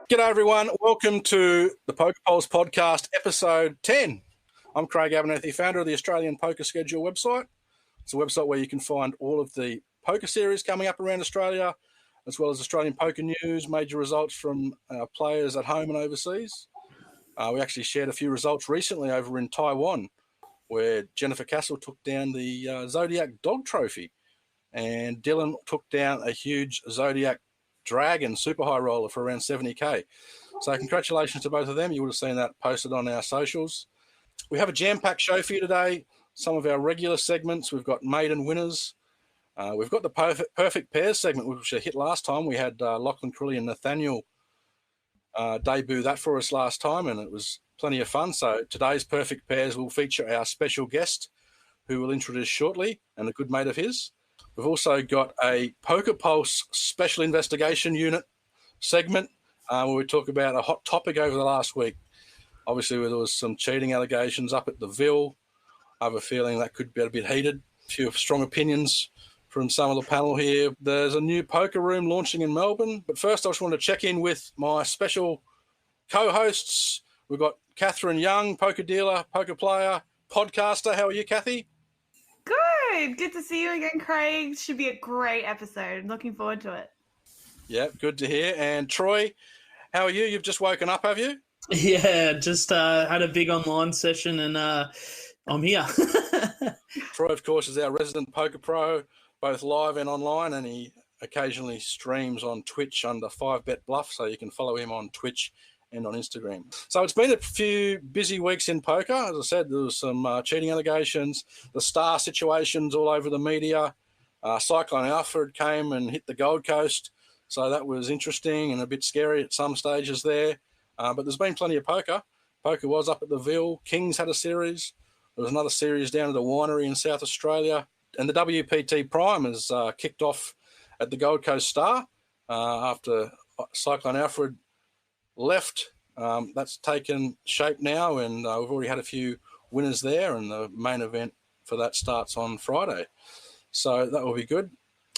G'day, everyone. Welcome to the Poker Pulse podcast, episode 10. I'm Craig Abernethy, founder of the Australian Poker Schedule website. It's a website where you can find all of the poker series coming up around Australia, as well as Australian poker news, major results from our players at home and overseas. We actually shared a few results recently over in Taiwan, where Jennifer Castle took down the Zodiac Dog Trophy, and Dylan took down a huge Zodiac Dragon super high roller for around 70k. So congratulations to both of them. You would have seen that posted on our socials. We have a jam-packed show for you today. Some of our regular segments. We've got Maiden Winners. We've got the perfect pairs segment, which I hit last time. We had Lachlan Crilly and Nathaniel debut that for us last time, and it was plenty of fun. So today's perfect pairs will feature our special guest, who we'll introduce shortly, and a good mate of his. We've also got a Poker Pulse Special Investigation Unit segment where we talk about a hot topic over the last week. Obviously, there was some cheating allegations up at the Ville. I have a feeling that could be a bit heated. A few strong opinions from some of the panel here. There's a new poker room launching in Melbourne. But first, I just want to check in with my special co-hosts. We've got Catherine Young, poker dealer, poker player, podcaster. How are you, Cathy? Good to see you again, Craig. Should be a great episode. Looking forward to it. Yeah, good to hear. And Troy, how are you? You've just woken up, have you? Yeah, just had a big online session and I'm here. Troy, of course, is our resident poker pro, both live and online, and he occasionally streams on Twitch under 5Bet Bluff, so you can follow him on Twitch and on Instagram. So it's been a few busy weeks in poker. As I said, there was some cheating allegations, the star situations all over the media. Cyclone Alfred came and hit the Gold Coast, so that was interesting and a bit scary at some stages there. But there's been plenty of poker. Poker was up at the Ville. Kings had a series. There was another series down at the winery in South Australia. And the WPT Prime has kicked off at the Gold Coast Star after Cyclone Alfred left. That's taken shape now, and we've already had a few winners there, and the main event for that starts on Friday. So that will be good.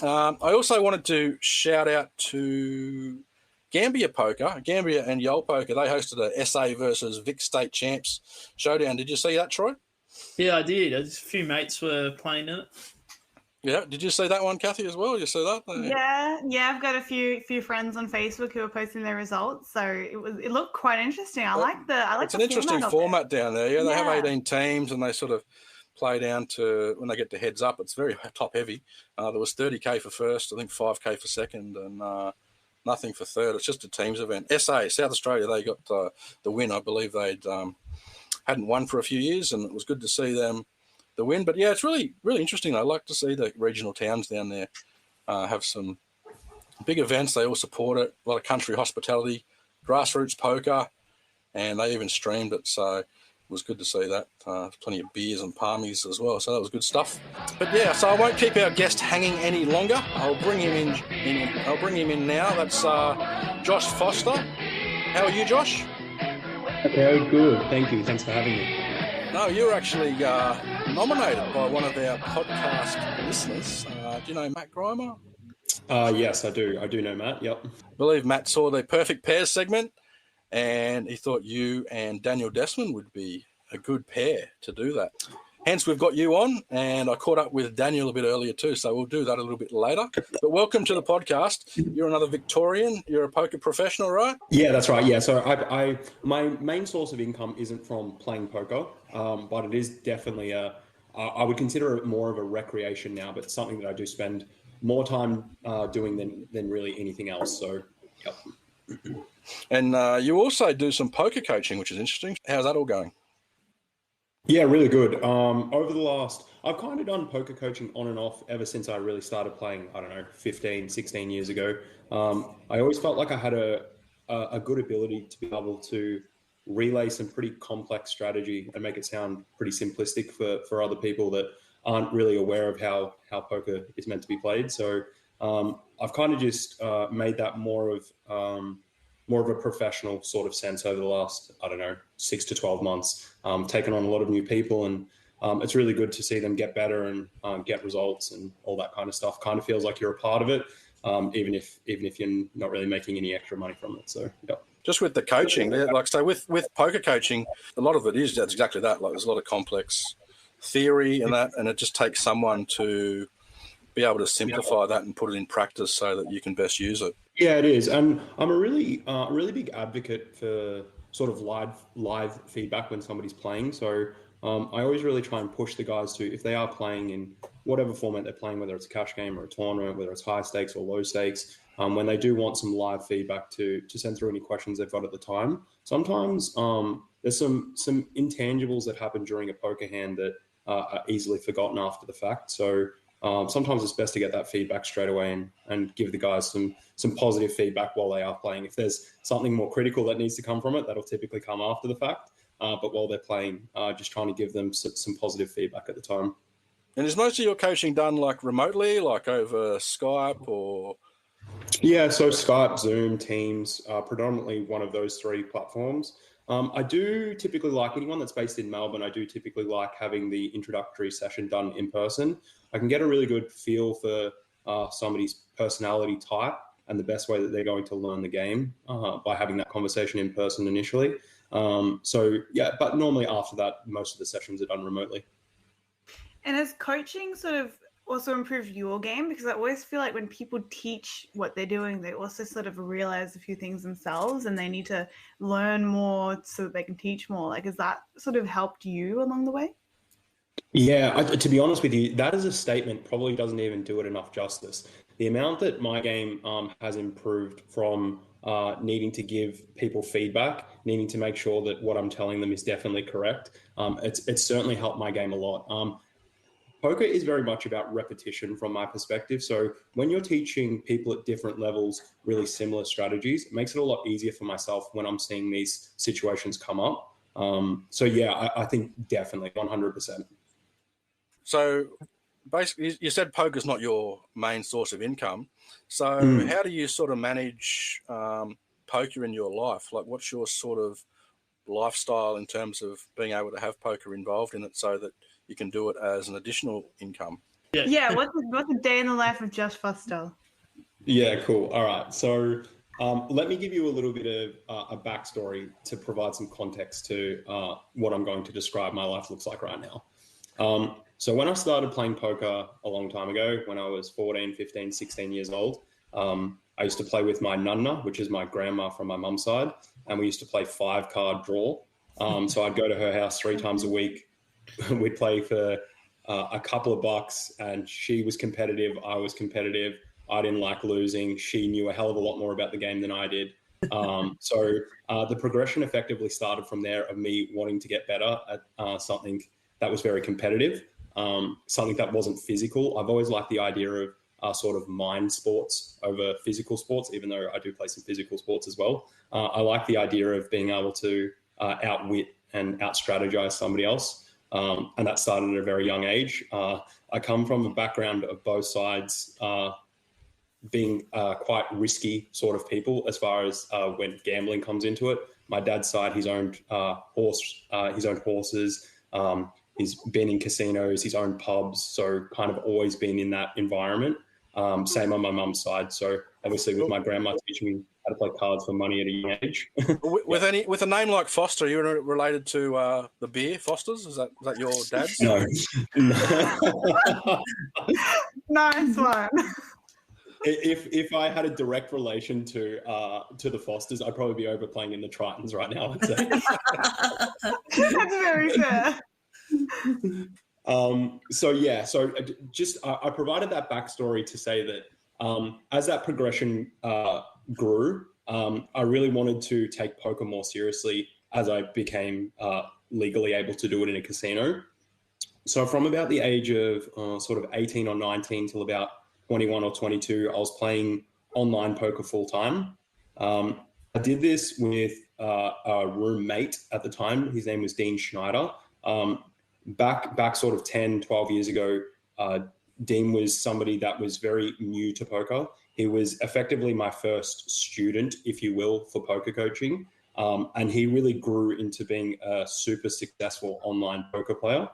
I also wanted to shout out to Gambia and Yole Poker. They hosted a SA versus Vic State Champs showdown. Did you see that, Troy? Yeah, I did. A few mates were playing in it. Yeah, did you see that one, Cathy, as well? You see that? Yeah. I've got a few friends on Facebook who are posting their results, so it looked quite interesting. I like it's an interesting format down there. Yeah, they have 18 teams, and they sort of play down to when they get to heads up. It's very top heavy. There was 30k for first, I think 5k for second, and nothing for third. It's just a teams event. SA South Australia, they got the win. I believe they'd hadn't won for a few years, and it was good to see them the win. But yeah, it's really, really interesting. I like to see the regional towns down there have some big events. They all support it. A lot of country hospitality, grassroots poker, and they even streamed it. So it was good to see that. Plenty of beers and palmies as well. So that was good stuff. But yeah, so I won't keep our guest hanging any longer. I'll bring him in now. That's Josh Foster. How are you, Josh? Okay, good. Thank you. Thanks for having me. No, you were actually nominated by one of our podcast listeners. Do you know Matt Grimer? Yes, I do. I do know Matt, yep. I believe Matt saw the Perfect Pairs segment, and he thought you and Daniel Dessmann would be a good pair to do that. Hence, we've got you on, and I caught up with Daniel a bit earlier too, so we'll do that a little bit later. But welcome to the podcast. You're another Victorian. You're a poker professional, right? Yeah, that's right. Yeah, so I my main source of income isn't from playing poker, but it is definitely I would consider it more of a recreation now, but something that I do spend more time doing than really anything else. So, yep. And you also do some poker coaching, which is interesting. How's that all going? Yeah, really good. Over the last, I've kind of done poker coaching on and off ever since I really started playing, 15, 16 years ago. I always felt like I had a good ability to be able to relay some pretty complex strategy and make it sound pretty simplistic for other people that aren't really aware of how poker is meant to be played. So I've kind of just made that more of a professional sort of sense over the last, 6 to 12 months, taken on a lot of new people, and it's really good to see them get better and get results and all that kind of stuff. Kind of feels like you're a part of it, even if you're not really making any extra money from it. So, yeah. Just with the coaching, like so with poker coaching, a lot of it is that's exactly that. Like there's a lot of complex theory and that, and it just takes someone to be able to simplify that and put it in practice so that you can best use it. Yeah, it is, and I'm a really big advocate for sort of live feedback when somebody's playing. So I always really try and push the guys to, if they are playing in whatever format they're playing, whether it's a cash game or a tournament, whether it's high stakes or low stakes, when they do want some live feedback to send through any questions they've got at the time. Sometimes there's some intangibles that happen during a poker hand that are easily forgotten after the fact. So sometimes it's best to get that feedback straight away and give the guys some positive feedback while they are playing. If there's something more critical that needs to come from it, that'll typically come after the fact. But while they're playing, just trying to give them some positive feedback at the time. And is most of your coaching done like remotely, like over Skype or? Yeah, so Skype, Zoom, Teams, predominantly one of those three platforms. I do typically like anyone that's based in Melbourne. I do typically like having the introductory session done in person. I can get a really good feel for somebody's personality type and the best way that they're going to learn the game by having that conversation in person initially. So yeah, but normally after that, most of the sessions are done remotely. And has coaching sort of also improved your game? Because I always feel like when people teach what they're doing, they also sort of realize a few things themselves and they need to learn more so that they can teach more. Like, has that sort of helped you along the way? Yeah, to be honest with you, that is a statement probably doesn't even do it enough justice. The amount that my game has improved from needing to give people feedback, needing to make sure that what I'm telling them is definitely correct, it's certainly helped my game a lot. Poker is very much about repetition from my perspective. So when you're teaching people at different levels really similar strategies, it makes it a lot easier for myself when I'm seeing these situations come up. So yeah, I think definitely 100%. So basically, you said poker's not your main source of income. So how do you sort of manage poker in your life? Like what's your sort of lifestyle in terms of being able to have poker involved in it so that you can do it as an additional income? Yeah, what's a day in the life of Josh Foster? Yeah, cool. All right. So let me give you a little bit of a backstory to provide some context to what I'm going to describe my life looks like right now. So when I started playing poker a long time ago, when I was 14, 15, 16 years old, I used to play with my nunna, which is my grandma from my mum's side, and we used to play 5-card draw. So I'd go to her house 3 times a week. We'd play for a couple of bucks, and she was competitive. I was competitive. I didn't like losing. She knew a hell of a lot more about the game than I did. So the progression effectively started from there of me wanting to get better at something that was very competitive, something that wasn't physical. I've always liked the idea of sort of mind sports over physical sports, even though I do play some physical sports as well. I like the idea of being able to outwit and out-strategize somebody else. And that started at a very young age. I come from a background of both sides being quite risky sort of people as far as when gambling comes into it. My dad's side, he's owned horses. He's been in casinos, he's owned pubs, so kind of always been in that environment. Same on my mum's side. So obviously with my grandma teaching me how to play cards for money at a young age. With a name like Foster, you're related to the beer Fosters? Is that your dad's? No. Nice one. If I had a direct relation to the Fosters, I'd probably be overplaying in the Tritons right now, I'd say. That's very fair. I provided that backstory to say that as that progression grew, I really wanted to take poker more seriously as I became legally able to do it in a casino. So from about the age of sort of 18 or 19 till about 21 or 22, I was playing online poker full time. I did this with a roommate at the time. His name was Dean Schneider. Back sort of 10, 12 years ago, Dean was somebody that was very new to poker. He was effectively my first student, if you will, for poker coaching. And he really grew into being a super successful online poker player.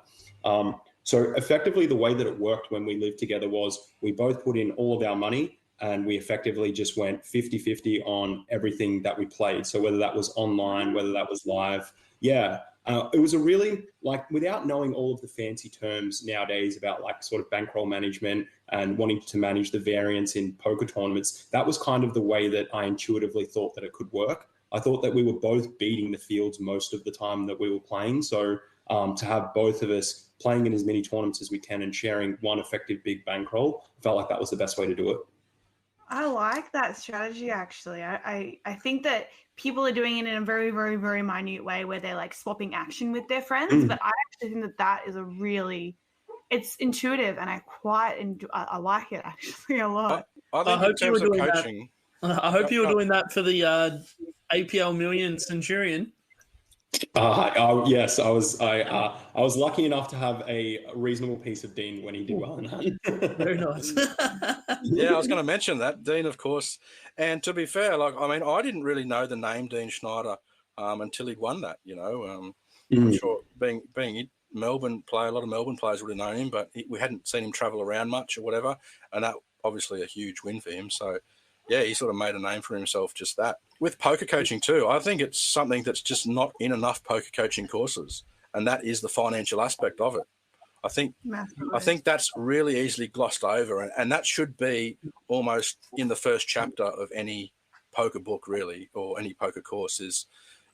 So effectively the way that it worked when we lived together was we both put in all of our money and we effectively just went 50-50 on everything that we played. So whether that was online, whether that was live, it was a really, like, without knowing all of the fancy terms nowadays about like sort of bankroll management and wanting to manage the variance in poker tournaments, that was kind of the way that I intuitively thought that it could work. I thought that we were both beating the fields most of the time that we were playing. So to have both of us playing in as many tournaments as we can and sharing one effective big bankroll, I felt like that was the best way to do it. I like that strategy, actually. I think that people are doing it in a very, very, very minute way where they're like swapping action with their friends. But I actually think that that is a really, it's intuitive, and I like it actually a lot. I hope you were doing coaching, I hope you were doing that for the APL Millions Centurion. Yes, I was. I was lucky enough to have a reasonable piece of Dean when he did well in that. Very nice. Yeah, I was going to mention that Dean, of course. And to be fair, I didn't really know the name Dean Schneider until he'd won that. I'm sure being in Melbourne player, a lot of Melbourne players would have known him, but we hadn't seen him travel around much or whatever. And that obviously a huge win for him. So yeah, he sort of made a name for himself just that. With poker coaching too, I think it's something that's just not in enough poker coaching courses, and that is the financial aspect of it. I think that's really easily glossed over, and that should be almost in the first chapter of any poker book, really, or any poker course. Is,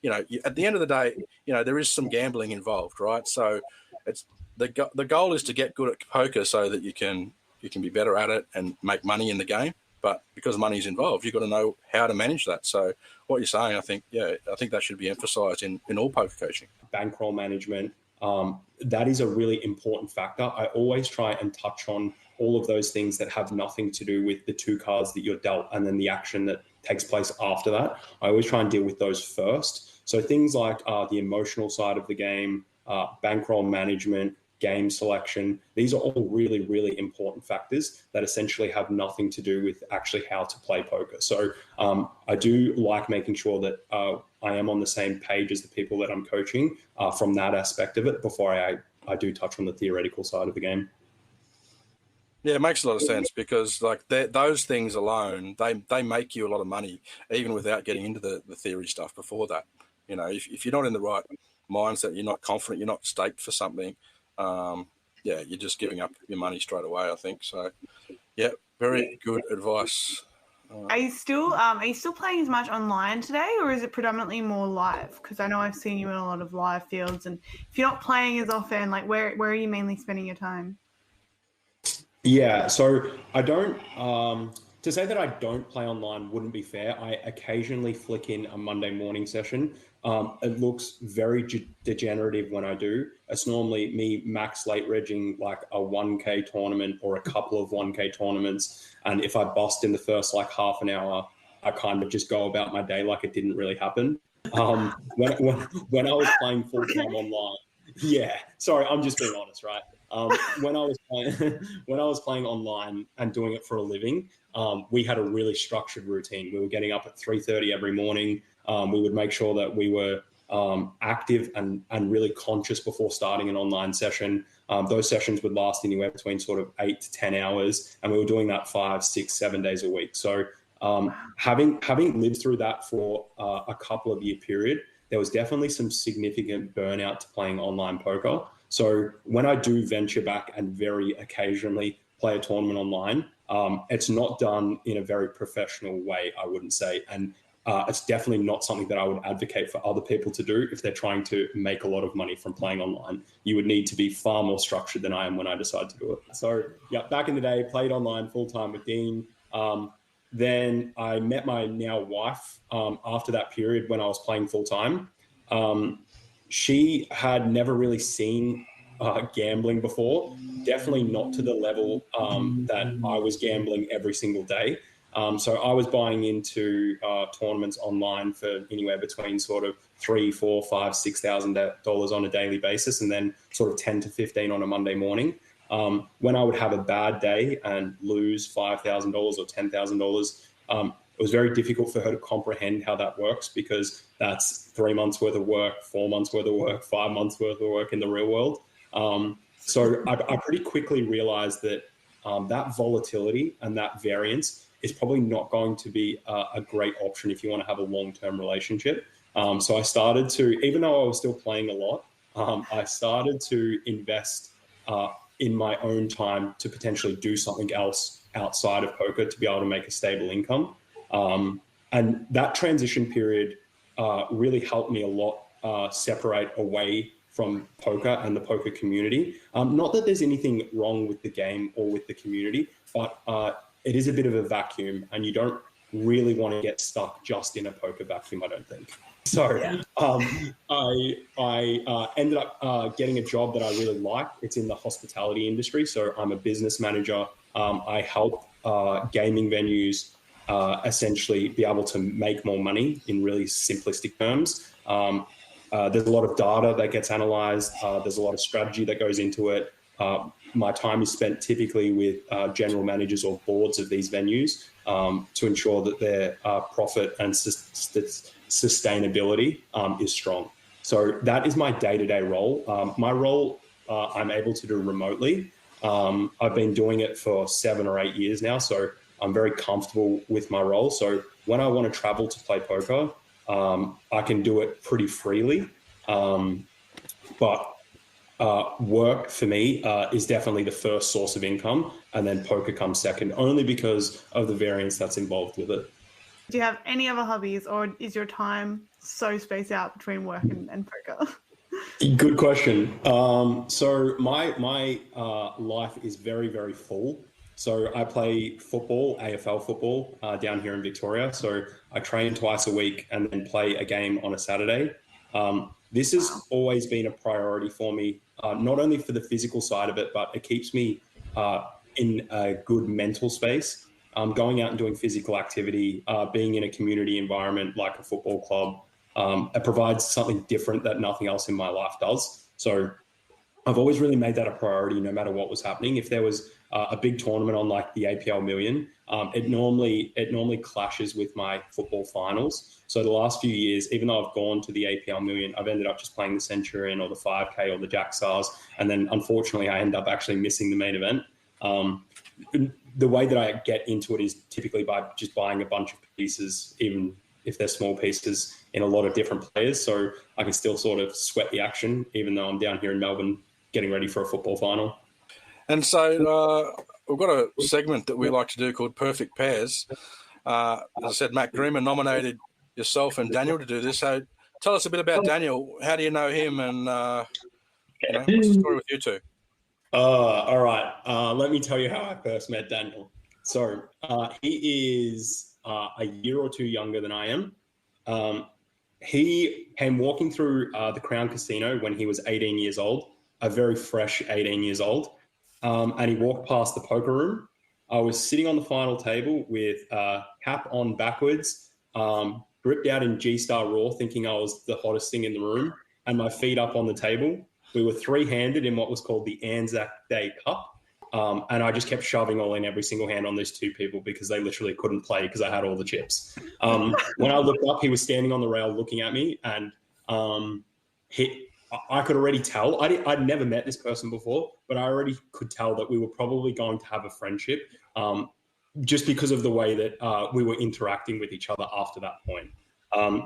at the end of the day, there is some gambling involved, right? So it's the goal is to get good at poker so that you can be better at it and make money in the game. But because money's involved, you've got to know how to manage that. So what you're saying, I think that should be emphasised in all poker coaching. Bankroll management, that is a really important factor. I always try and touch on all of those things that have nothing to do with the two cards that you're dealt and then the action that takes place after that. I always try and deal with those first. So things like the emotional side of the game, bankroll management, game selection, these are all really, really important factors that essentially have nothing to do with actually how to play poker. So I do like making sure that I am on the same page as the people that I'm coaching from that aspect of it before I do touch on the theoretical side of the game. Yeah, it makes a lot of sense because those things alone, they make you a lot of money, even without getting into the theory stuff before that. If you're not in the right mindset, you're not confident, you're not staked for something, you're just giving up your money straight away, I think. So, yeah, very good advice. Are you still playing as much online today, or is it predominantly more live? Because I know I've seen you in a lot of live fields, and if you're not playing as often, like where are you mainly spending your time? Yeah, so I don't. To say that I don't play online wouldn't be fair. I occasionally flick in a Monday morning session. It looks very degenerative when I do. It's normally me max late regging like a 1K tournament or a couple of 1K tournaments. And if I bust in the first half an hour, I kind of just go about my day like it didn't really happen. When I was playing full time online, yeah, sorry, I'm just being honest, right? When I was playing online and doing it for a living, we had a really structured routine. We were getting up at 3:30 every morning. We would make sure that we were active and really conscious before starting an online session. Those sessions would last anywhere between sort of 8 to 10 hours, and we were doing that 5, 6, 7 days a week. So having lived through that for a couple of year period, there was definitely some significant burnout to playing online poker. So when I do venture back and very occasionally play a tournament online, it's not done in a very professional way, I wouldn't say. And it's definitely not something that I would advocate for other people to do if they're trying to make a lot of money from playing online. You would need to be far more structured than I am when I decide to do it. So yeah, back in the day, played online full-time with Dean. Then I met my now wife after that period when I was playing full-time. She had never really seen gambling before, definitely not to the level that I was gambling every single day. So I was buying into tournaments online for anywhere between sort of $3,000, $4,000, $5,000, $6,000 on a daily basis, and then sort of 10 to 15 on a Monday morning. When I would have a bad day and lose $5,000 or $10,000, it was very difficult for her to comprehend how that works, because that's 3 months worth of work, 4 months worth of work, 5 months worth of work in the real world. So I pretty quickly realized that that volatility and that variance is probably not going to be a great option if you want to have a long-term relationship. So I started to, even though I was still playing a lot, I started to invest in my own time to potentially do something else outside of poker to be able to make a stable income. And that transition period really helped me a lot separate away from poker and the poker community. Not that there's anything wrong with the game or with the community, but it is a bit of a vacuum, and you don't really want to get stuck just in a poker vacuum, I don't think. So I ended up getting a job that I really like. It's in the hospitality industry. So I'm a business manager. I help gaming venues essentially be able to make more money in really simplistic terms. There's a lot of data that gets analyzed. There's a lot of strategy that goes into it. My time is spent typically with general managers or boards of these venues to ensure that their profit and sustainability is strong. So that is my day-to-day role. My role I'm able to do remotely. I've been doing it for 7 or 8 years now, so I'm very comfortable with my role. So when I want to travel to play poker, I can do it pretty freely. But work for me is definitely the first source of income, and then poker comes second, only because of the variance that's involved with it. Do you have any other hobbies, or is your time so spaced out between work and poker? Good question. So my life is very, very full. So I play football, AFL football, down here in Victoria. So I train twice a week and then play a game on a Saturday. This has always been a priority for me, not only for the physical side of it, but it keeps me in a good mental space. Going out and doing physical activity, being in a community environment like a football club, it provides something different that nothing else in my life does. So I've always really made that a priority no matter what was happening. If there was a big tournament on like the APL Million, it normally clashes with my football finals. So the last few years, even though I've gone to the APL Million, I've ended up just playing the Centurion or the 5K or the Jack Stars. And then unfortunately, I end up actually missing the main event. The way that I get into it is typically by just buying a bunch of pieces, even if they're small pieces, in a lot of different players. So I can still sort of sweat the action, even though I'm down here in Melbourne getting ready for a football final. And so we've got a segment that we like to do called Perfect Pairs. As I said, Matt Grima nominated yourself and Daniel to do this. So tell us a bit about Daniel. How do you know him, and what's the story with you two? All right. Let me tell you how I first met Daniel. So he is a year or two younger than I am. He came walking through the Crown Casino when he was 18 years old, a very fresh 18 years old. And he walked past the poker room. I was sitting on the final table with cap on backwards, gripped out in G-Star Raw, thinking I was the hottest thing in the room, and my feet up on the table. We were three-handed in what was called the Anzac Day Cup. And I just kept shoving all in every single hand on those two people because they literally couldn't play because I had all the chips. When I looked up, he was standing on the rail looking at me, and I could already tell. I'd never met this person before, but I already could tell that we were probably going to have a friendship just because of the way that we were interacting with each other after that point.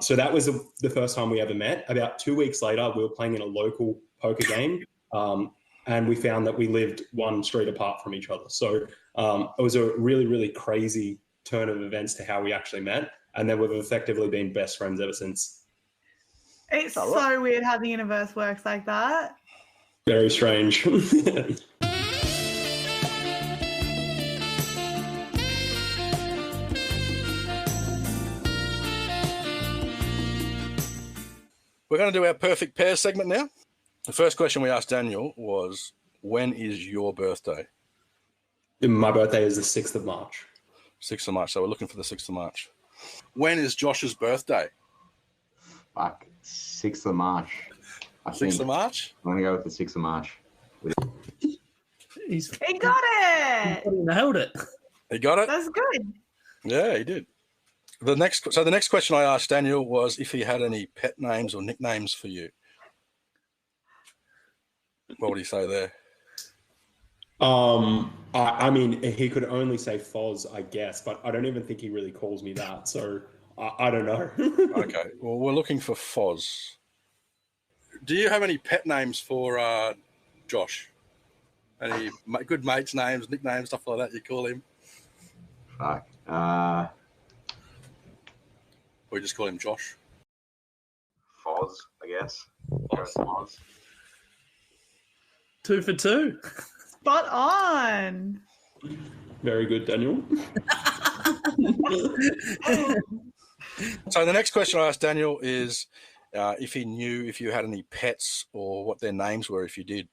So that was the first time we ever met. About 2 weeks later, we were playing in a local poker game, and we found that we lived one street apart from each other. So it was a really, really crazy turn of events to how we actually met, and then we've effectively been best friends ever since. It's so weird how the universe works like that. Very strange. We're going to do our Perfect Pair segment now. The first question we asked Daniel was, when is your birthday? My birthday is the 6th of March. 6th of March, so we're looking for the 6th of March. When is Josh's birthday? Fuck, 6th of March. 6th of March? I'm going to go with the 6th of March. He got it! He nailed it. He got it? That's good. Yeah, he did. The next question I asked Daniel was if he had any pet names or nicknames for you. What would he say there? I mean, he could only say Foz, I guess, but I don't even think he really calls me that. So I don't know. Okay, well, we're looking for Foz. Do you have any pet names for Josh? Any good mates' names, nicknames, stuff like that you call him? Fuck. Or you just call him Josh? Foz, I guess. Foz. 2 for 2. Spot on. Very good, Daniel. So the next question I asked Daniel is if he knew if you had any pets or what their names were if you did.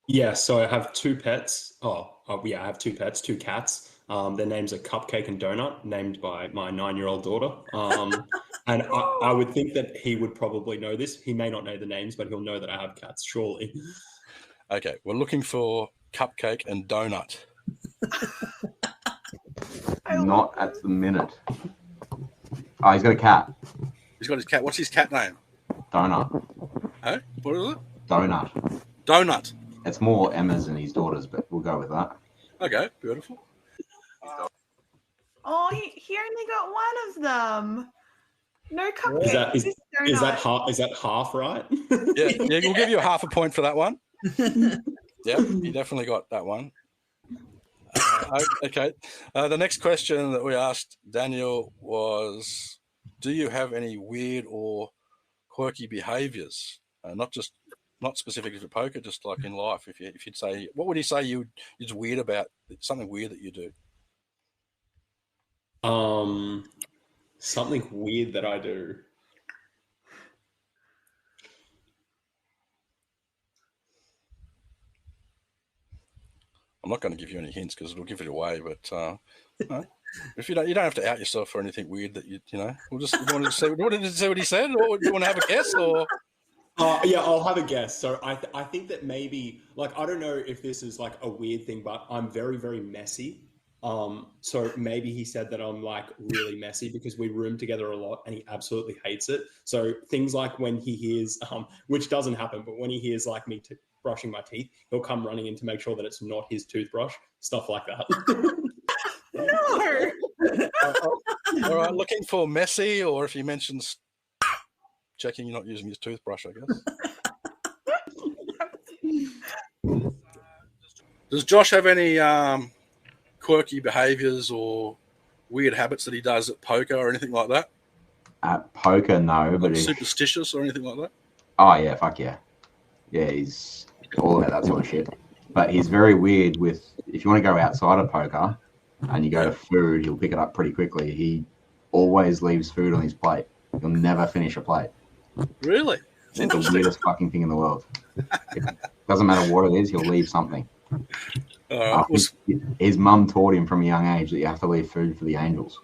Yeah, so I have two pets. I have two pets, two cats. Their names are Cupcake and Donut, named by my 9-year-old daughter. And I would think that he would probably know this. He may not know the names, but he'll know that I have cats, surely. Okay, we're looking for Cupcake and Donut. Not at the minute. Oh, he's got a cat. He's got his cat. What's his cat name? Donut. Oh, what is it? Donut. Donut. It's more Emma's and his daughters, but we'll go with that. Okay, beautiful. Oh, he only got one of them. No Cupcake. Is that half right? Yeah, we'll give you a half a point for that one. Yeah, you definitely got that one. Okay. The next question that we asked Daniel was, do you have any weird or quirky behaviours? Not specifically for poker, just like in life. If you'd say, what would he say it's weird about, something weird that you do? Something weird that I do. I'm not going to give you any hints because it'll give it away. But if you don't have to out yourself for anything weird that you know. We'll just wanted to see what he said. Or do you want to have a guess? Or Yeah, I'll have a guess. So I think that maybe, like, I don't know if this is like a weird thing, but I'm very, very messy. So maybe he said that I'm like really messy because we room together a lot and he absolutely hates it. So things like when he hears, which doesn't happen, but when he hears like me brushing my teeth, he'll come running in to make sure that it's not his toothbrush, stuff like that. No. All right, looking for messy, or if he mentions checking you're not using his toothbrush, I guess. Does Josh have any quirky behaviours or weird habits that he does at poker or anything like that? At poker, no. But superstitious or anything like that? Oh, yeah, fuck yeah. Yeah, he's all about that sort of shit. But he's very weird with, if you want to go outside of poker and you go to food, he'll pick it up pretty quickly. He always leaves food on his plate. He'll never finish a plate. Really? It's the weirdest fucking thing in the world. It doesn't matter what it is, he'll leave something. His mum taught him from a young age that you have to leave food for the angels.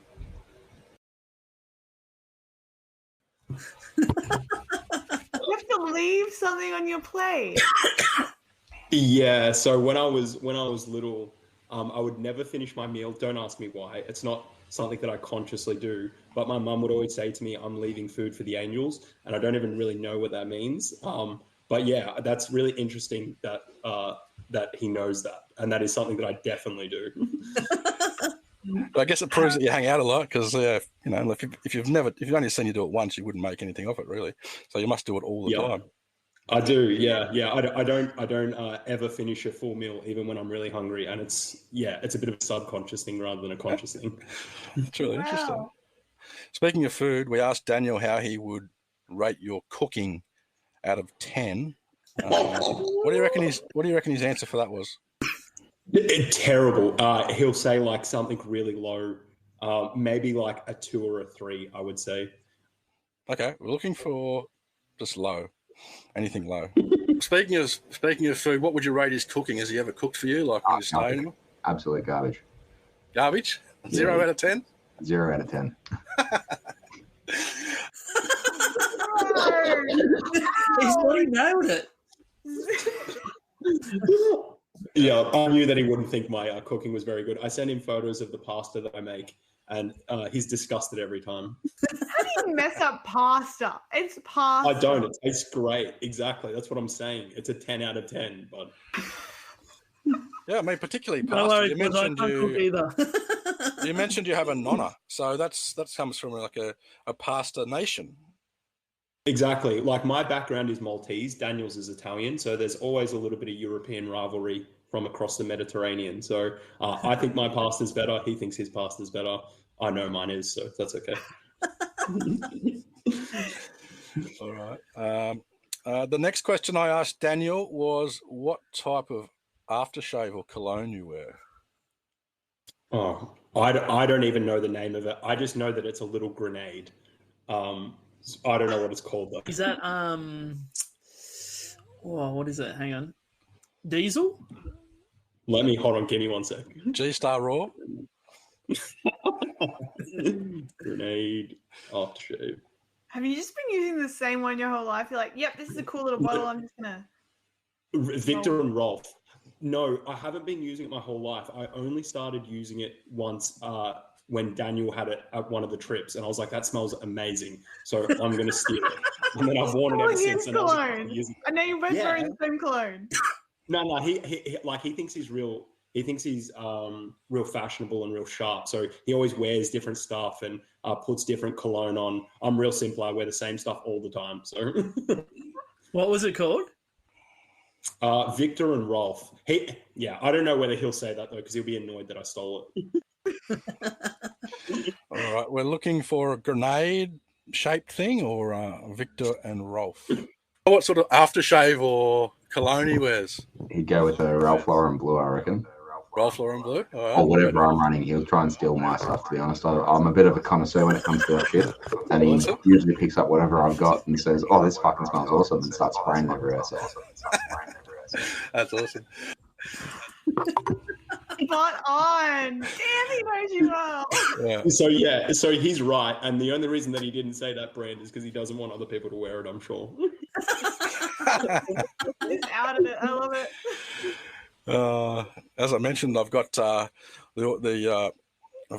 You have to leave something on your plate. Yeah, so when I was little, I would never finish my meal. Don't ask me why. It's not something that I consciously do. But my mum would always say to me, I'm leaving food for the angels. And I don't even really know what that means. But yeah, that's really interesting that that he knows that. And that is something that I definitely do. I guess it proves that you hang out a lot because, if you've only seen you do it once, you wouldn't make anything of it, really. So you must do it all the time. I do, yeah. I don't ever finish a full meal, even when I'm really hungry, and it's a bit of a subconscious thing rather than a conscious thing. It's really interesting. Speaking of food, we asked Daniel how he would rate your cooking out of 10. What do you reckon his answer for that was? Terrible. He'll say like something really low, maybe like a 2 or a 3, I would say. Okay, we're looking for just low. Anything low. Speaking of food, what would you rate his cooking? Has he ever cooked for you? Like when you stay anymore? Absolute garbage. Garbage? 0 out of 10? 0 out of 10. He's already nailed it. Yeah, I knew that he wouldn't think my cooking was very good. I send him photos of the pasta that I make, and he's disgusted every time. How do you mess up pasta? It's pasta. I don't. It tastes great. Exactly. That's what I'm saying. It's a 10 out of 10. But Yeah, I mean, particularly No pasta. worries, I can't cook either. You mentioned you have a nonna, so that comes from like a pasta nation. Exactly. Like my background is Maltese, Daniel's is Italian, so there's always a little bit of European rivalry from across the Mediterranean. So I think my pasta's better. He thinks his pasta's better. I know mine is, so that's okay. All right. The next question I asked Daniel was what type of aftershave or cologne you wear. Oh, I don't even know the name of it. I just know that it's a little grenade. I don't know what it's called though. Is that what is it? Hang on. Diesel? Hold on, give me 1 sec. G-Star Raw? Grenade aftershave. Have you just been using the same one your whole life? You're like, yep, this is a cool little bottle. I'm just gonna. Victor and Rolf. No, I haven't been using it my whole life. I only started using it once when Daniel had it at one of the trips, and I was like, that smells amazing. So I'm going to steal it. And then I've worn it ever since. And I know you're both wearing the same cologne. No, he thinks he's real. He thinks he's real fashionable and real sharp. So he always wears different stuff and puts different cologne on. I'm real simple. I wear the same stuff all the time. So what was it called? Victor and Rolf. I don't know whether he'll say that though, because he'll be annoyed that I stole it. All right, we're looking for a grenade-shaped thing or Victor and Rolf. What sort of aftershave or cologne he wears? He'd go with a Ralph Lauren blue, I reckon. Ralph Lauren blue? Or whatever I'm running. He'll try and steal my stuff, to be honest. I'm a bit of a connoisseur when it comes to that shit. And he usually picks up whatever I've got and says, oh, this fucking smells awesome, and starts spraying everywhere. So. That's awesome. Spot on. Damn, he knows you well. Yeah. So he's right. And the only reason that he didn't say that brand is because he doesn't want other people to wear it, I'm sure. He's out of it. I love it. As I mentioned, I've got I've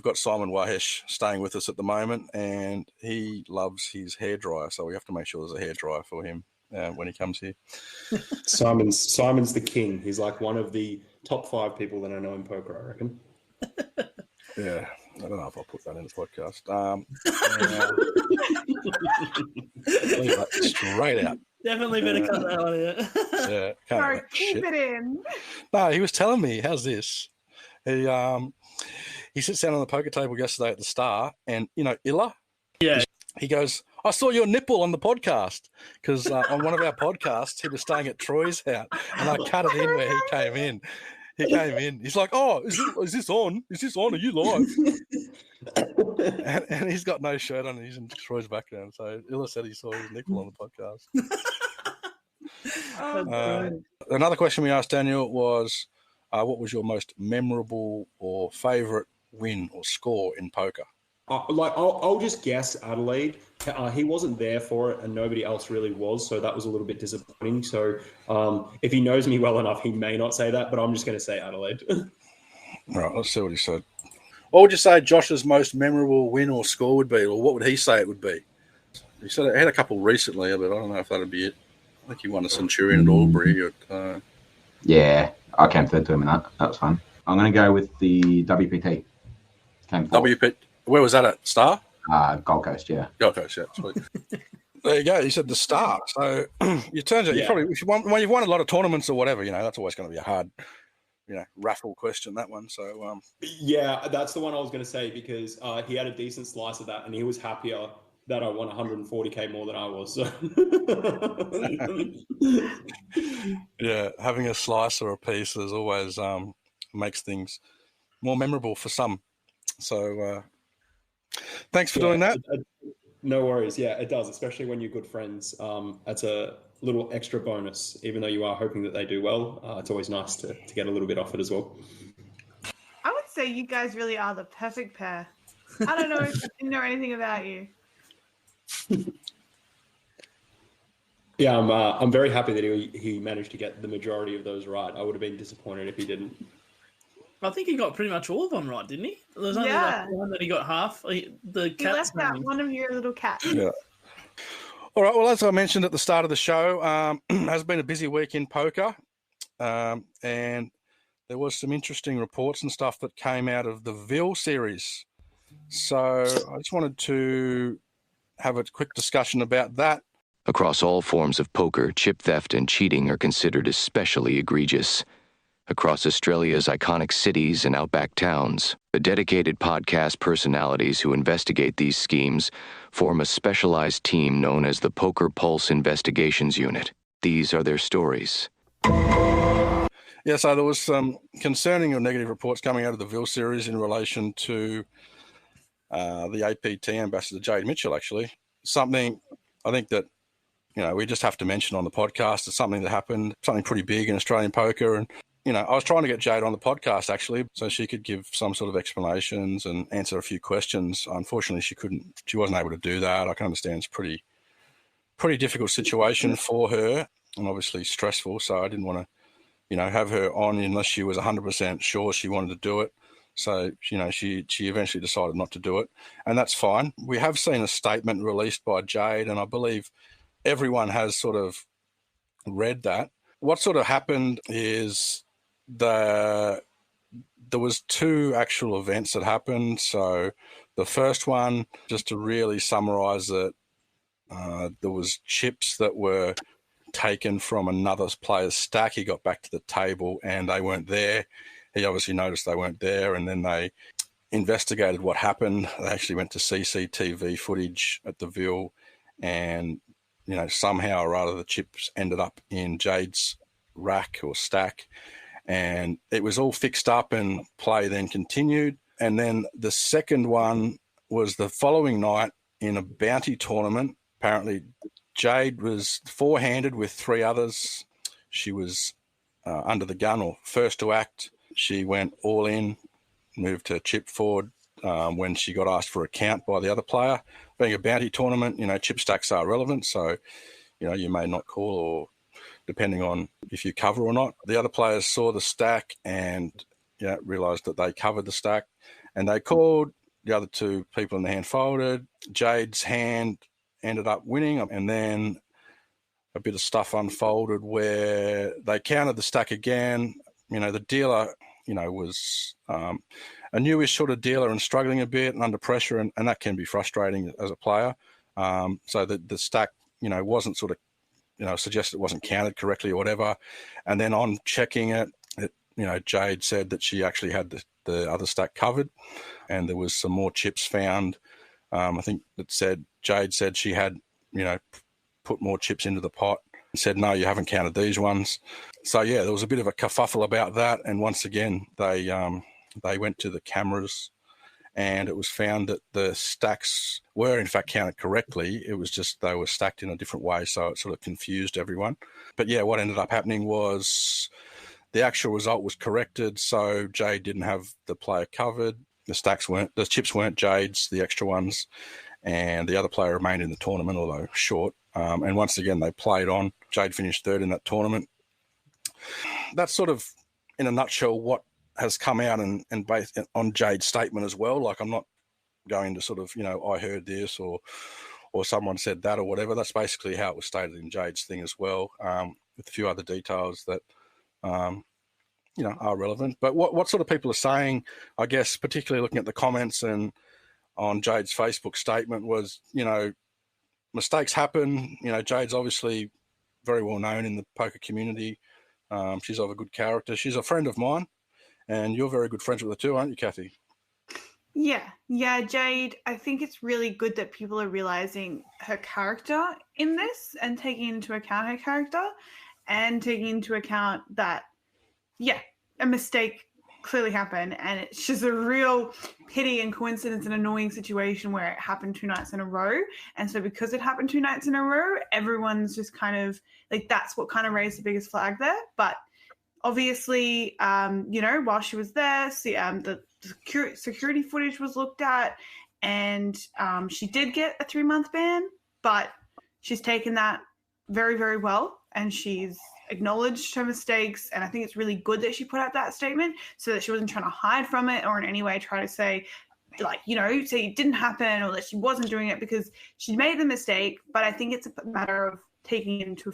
got Simon Wahesh staying with us at the moment, and he loves his hairdryer, so we have to make sure there's a hairdryer for him when he comes here. Simon's the king. He's like one of the top 5 people that I know in poker, I reckon. Yeah, I don't know if I'll put that in the podcast. Straight out. Definitely better cut that one out. Yeah, Sorry, keep it in. No, he was telling me, how's this? He sits down on the poker table yesterday at the Star, and Illa. Yeah. He goes, I saw your nipple on the podcast because on one of our podcasts he was staying at Troy's house, and I cut it in where he came in. He's like, "Oh, is this on? Is this on? Are you live?" and he's got no shirt on. He's in Troy's background. So Illa said he saw his nipple on the podcast. Another question we asked Daniel was, "What was your most memorable or favourite win or score in poker?" I'll just guess Adelaide. He wasn't there for it, and nobody else really was, so that was a little bit disappointing. So if he knows me well enough, he may not say that, but I'm just going to say Adelaide. All right, let's see what he said. What would you say Josh's most memorable win or score would be, or what would he say it would be? He said he had a couple recently, but I don't know if that'd be it. I think he won a Centurion at Albury. Yeah, I came third to him in that. That was fun. I'm going to go with the WPT. WPT. Where was that at? Star? Gold Coast, yeah. Gold Coast, yeah. Sweet. There you go. You said the Star. So it turns out you probably, when you've won a lot of tournaments or whatever, that's always going to be a hard, raffle question, that one. So yeah, that's the one I was going to say because he had a decent slice of that, and he was happier that I won 140K more than I was. So. Yeah, having a slice or a piece is always makes things more memorable for some. So thanks for doing that. No worries. Yeah, it does, especially when you're good friends. That's a little extra bonus, even though you are hoping that they do well. It's always nice to get a little bit off it as well. I would say you guys really are the perfect pair. I don't know if I know anything about you. Yeah, I'm very happy that he managed to get the majority of those right. I would have been disappointed if he didn't. I think he got pretty much all of them right, didn't he? There was only one that he got half. He left out one of your little cats. Yeah. All right. Well, as I mentioned at the start of the show, has been a busy week in poker, and there was some interesting reports and stuff that came out of the Ville series. So I just wanted to have a quick discussion about that. Across all forms of poker, chip theft and cheating are considered especially egregious. Across Australia's iconic cities and outback towns, the dedicated podcast personalities who investigate these schemes form a specialized team known as the Poker Pulse Investigations Unit. These are their stories. Yeah, so there was some concerning or negative reports coming out of the Ville series in relation to the APT ambassador, Jade Mitchell, actually. Something I think that, we just have to mention on the podcast. It's something that happened, something pretty big in Australian poker. And, I was trying to get Jade on the podcast, actually, so she could give some sort of explanations and answer a few questions. Unfortunately, she wasn't able to do that. I can understand it's pretty difficult situation for her and obviously stressful. So I didn't want to, have her on unless she was 100% sure she wanted to do it. So, she eventually decided not to do it, and that's fine. We have seen a statement released by Jade, and I believe everyone has sort of read that. What sort of happened is there was two actual events that happened. So the first one, just to really summarize it, there was chips that were taken from another player's stack. He got back to the table and they weren't there. He obviously noticed they weren't there, and then they investigated what happened. They actually went to CCTV footage at the Ville, and somehow or other the chips ended up in Jade's rack or stack, and it was all fixed up and play then continued. And then the second one was the following night in a bounty tournament. Apparently Jade was four-handed with three others. She was under the gun or first to act. She went all in, moved her chip forward when she got asked for a count by the other player. Being a bounty tournament, chip stacks are relevant, so you may not call, or depending on if you cover or not. The other players saw the stack and realised that they covered the stack, and they called. The other two people in the hand folded. Jade's hand ended up winning, and then a bit of stuff unfolded where they counted the stack again. The dealer, was a newish sort of dealer and struggling a bit and under pressure, and that can be frustrating as a player. So the stack, wasn't sort of, suggested it wasn't counted correctly or whatever. And then on checking it, Jade said that she actually had the other stack covered, and there was some more chips found. I think Jade said she had, put more chips into the pot. Said, no, you haven't counted these ones. So, there was a bit of a kerfuffle about that. And once again, they went to the cameras, and it was found that the stacks were in fact counted correctly. It was just they were stacked in a different way, so it sort of confused everyone. But, what ended up happening was the actual result was corrected, so Jade didn't have the player covered. The chips weren't Jade's, the extra ones, and the other player remained in the tournament, although short. And once again, they played on. Jade finished third in that tournament. That's sort of, in a nutshell, what has come out and based on Jade's statement as well. Like, I'm not going to sort of, I heard this or someone said that or whatever. That's basically how it was stated in Jade's thing as well, with a few other details that, are relevant. But what sort of people are saying, I guess, particularly looking at the comments and on Jade's Facebook statement was, mistakes happen. Jade's obviously very well known in the poker community. She's of a good character. She's a friend of mine, and you're very good friends with her too, aren't you, Cathy? Yeah, Jade, I think it's really good that people are realizing her character in this and taking into account her character and taking into account that, a mistake clearly happened, and it's just a real pity and coincidence and annoying situation where it happened 2 nights in a row. And so because it happened 2 nights in a row, everyone's just kind of like, that's what kind of raised the biggest flag there. But obviously, while she was there, the security footage was looked at, and she did get a 3-month ban, but she's taken that very, very well, and she's acknowledged her mistakes. And I think it's really good that she put out that statement so that she wasn't trying to hide from it or in any way try to say, say it didn't happen or that she wasn't doing it, because she made the mistake. But I think it's a matter of taking into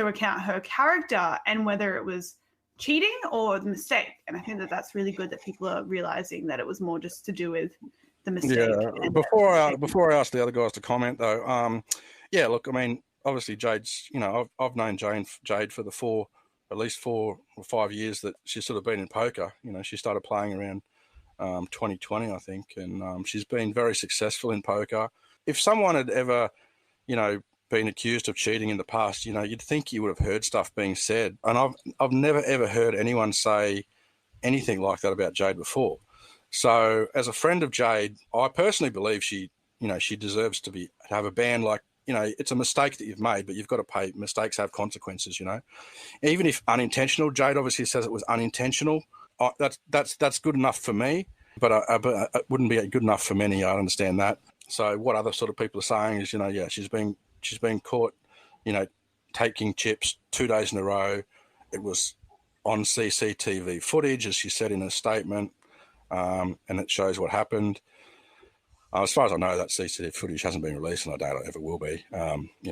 account her character and whether it was cheating or the mistake. And I think that that's really good that people are realizing that it was more just to do with the mistake. Yeah. Before I ask the other guys to comment though, yeah, look, I mean, obviously Jade's, I've known Jade for at least 4 or 5 years that she's sort of been in poker. She started playing around 2020, I think, and she's been very successful in poker. If someone had ever, been accused of cheating in the past, you'd think you would have heard stuff being said. And I've never ever heard anyone say anything like that about Jade before. So as a friend of Jade, I personally believe she deserves to have a ban. Like, it's a mistake that you've made, but you've got to pay. Mistakes have consequences, even if unintentional. Jade obviously says it was unintentional. That's good enough for me, but it wouldn't be good enough for many. I understand that. So what other sort of people are saying is, yeah, she's been caught, taking chips 2 days in a row. It was on CCTV footage, as she said in her statement, and it shows what happened. As far as I know, that CCTV footage hasn't been released, and I doubt it ever will be.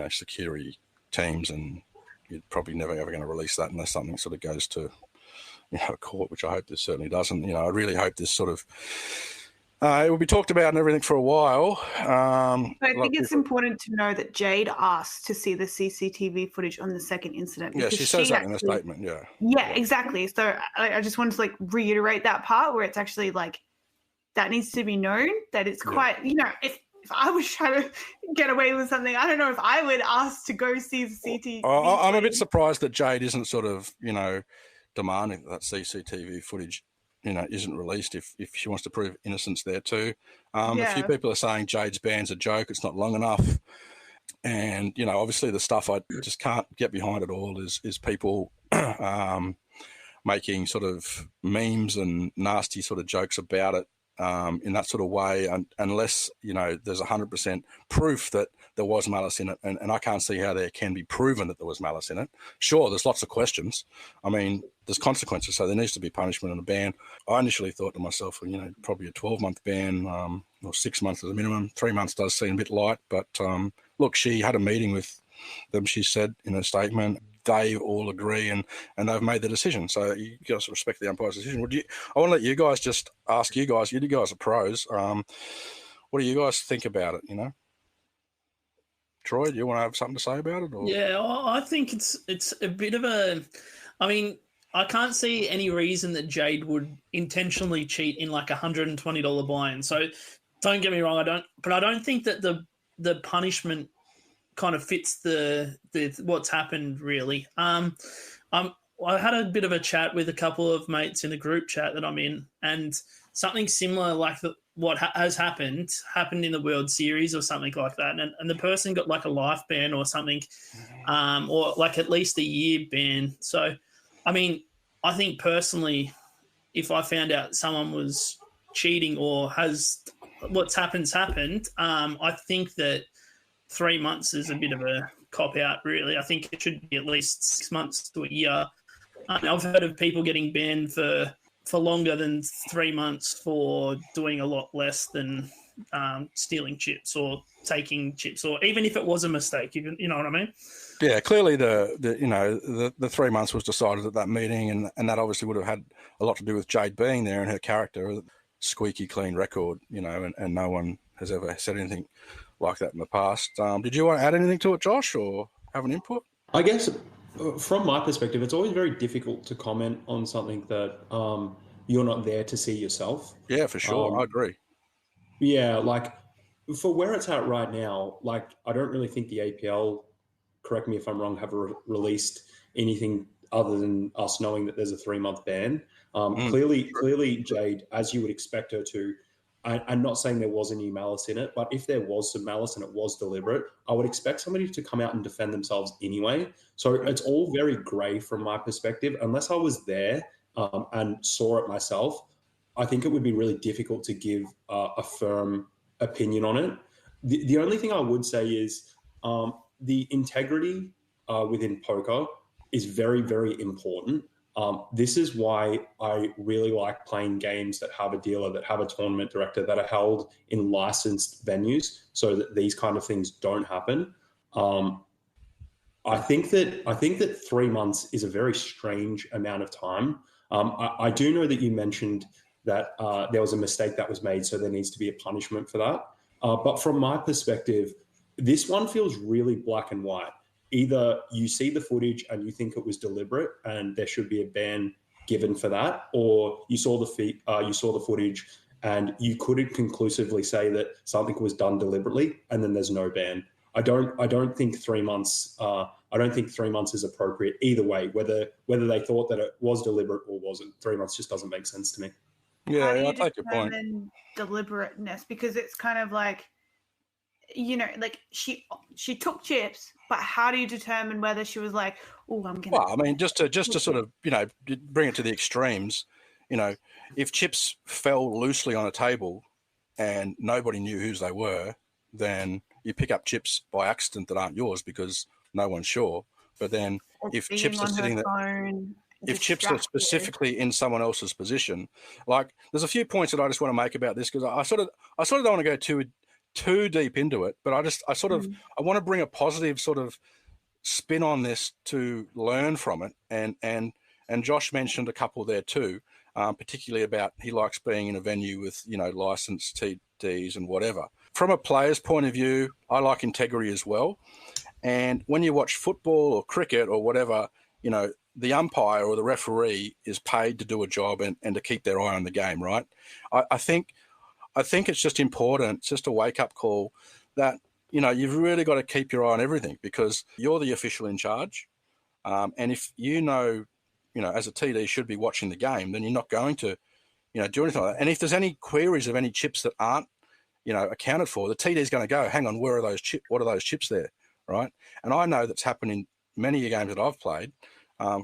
Security teams, and you're probably never ever going to release that unless something sort of goes to court, which I hope this certainly doesn't. I really hope this sort of it will be talked about and everything for a while. I think it's important to know that Jade asked to see the CCTV footage on the second incident. Yeah, she says that in her statement. Yeah. Yeah, exactly. So I just wanted to reiterate that part where it's actually that needs to be known, that it's quite, if I was trying to get away with something, I don't know if I would ask to go see the CCTV. I'm a bit surprised that Jade isn't sort of, demanding that CCTV footage, isn't released if she wants to prove innocence there too. A few people are saying Jade's ban's a joke. It's not long enough. And, obviously the stuff I just can't get behind at all is people making sort of memes and nasty sort of jokes about it in that sort of way, unless, there's 100% proof that there was malice in it. And I can't see how there can be proven that there was malice in it. Sure, there's lots of questions. I mean, there's consequences, so there needs to be punishment and a ban. I initially thought to myself, probably a 12-month ban or 6 months as a minimum. 3 months does seem a bit light, but look, she had a meeting with them, she said in her statement. They all agree and they've made the decision. So you guys respect the umpire's decision. I want to let you guys just ask you guys are pros. What do you guys think about it, Troy, do you want to have something to say about it? Or? Yeah, I think it's a bit of a... I mean, I can't see any reason that Jade would intentionally cheat in $120 buy-in. So don't get me wrong, I don't think that the punishment kind of fits the what's happened really. I had a bit of a chat with a couple of mates in a group chat that I'm in, and something similar what has happened in the World Series or something like that, and the person got a life ban or something, or at least a year ban. So, I mean, I think personally, if I found out someone was cheating or has what's happened, I think that 3 months is a bit of a cop-out, really. I think it should be at least 6 months to a year. I've heard of people getting banned for longer than 3 months for doing a lot less than stealing chips or taking chips, or even if it was a mistake, you know what I mean? Yeah, clearly the 3 months was decided at that meeting, and that obviously would have had a lot to do with Jade being there and her character, squeaky clean record, and no one has ever said anything like that in the past. Did you want to add anything to it, Josh, or have an input? I guess from my perspective, it's always very difficult to comment on something that you're not there to see yourself. Yeah, for sure. I agree. Yeah, for where it's at right now, I don't really think the APL, correct me if I'm wrong, have released anything other than us knowing that there's a 3-month ban. Clearly, Jade, as you would expect her to, I'm not saying there was any malice in it, but if there was some malice and it was deliberate, I would expect somebody to come out and defend themselves anyway. So it's all very grey from my perspective. Unless I was there and saw it myself, I think it would be really difficult to give a firm opinion on it. The only thing I would say is the integrity within poker is very, very important. This is why I really like playing games that have a dealer, that have a tournament director, that are held in licensed venues so that these kind of things don't happen. I think that 3 months is a very strange amount of time. I do know that you mentioned that there was a mistake that was made, so there needs to be a punishment for that. But from my perspective, this one feels really black and white. Either you see the footage and you think it was deliberate and there should be a ban given for that, or you saw the footage and you couldn't conclusively say that something was done deliberately, and then there's no ban. I don't think 3 months. I don't think 3 months is appropriate either way. Whether they thought that it was deliberate or wasn't, 3 months just doesn't make sense to me. Yeah, How do you I take your point. Deliberateness, because it's kind of like, like she took chips, but how do you determine whether she was like, oh, I'm gonna? Well, I mean, just to sort of bring it to the extremes, if chips fell loosely on a table and nobody knew whose they were, then you pick up chips by accident that aren't yours because no one's sure. But then if chips are sitting there, if chips are specifically in someone else's position, like there's a few points that I just want to make about this, because I sort of don't want to go too deep into it, but I want to bring a positive sort of spin on this to learn from it. And Josh mentioned a couple there too, particularly about he likes being in a venue with licensed TDs and whatever. From a player's point of view, I like integrity as well. And when you watch football or cricket or whatever, the umpire or the referee is paid to do a job and to keep their eye on the game, right? I think it's just important, it's just a wake-up call that, you've really got to keep your eye on everything because you're the official in charge. And if as a TD should be watching the game, then you're not going to, do anything like that. And if there's any queries of any chips that aren't, accounted for, the TD is going to go, hang on, where are those chips? What are those chips there, right? And I know that's happened in many games that I've played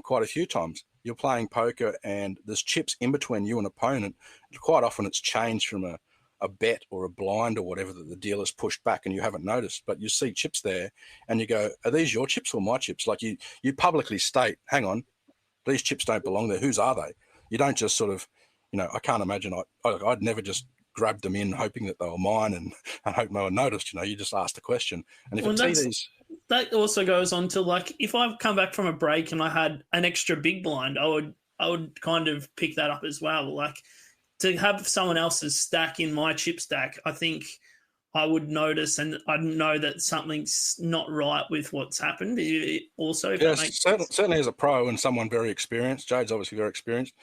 quite a few times. You're playing poker and there's chips in between you and opponent. Quite often it's changed from a bet or a blind or whatever that the dealer's pushed back and you haven't noticed, but you see chips there and you go, are these your chips or my chips? Like you publicly state, hang on, these chips don't belong there. Whose are they? You don't just sort of, I can't imagine I'd never just grabbed them in hoping that they were mine and hope no one noticed. You just ask the question. And if that also goes on to, like, if I've come back from a break and I had an extra big blind, I would kind of pick that up as well. Like, to have someone else's stack in my chip stack, I think I would notice and I'd know that something's not right with what's happened. Also, if that makes sense. Certainly as a pro and someone very experienced, Jade's obviously very experienced.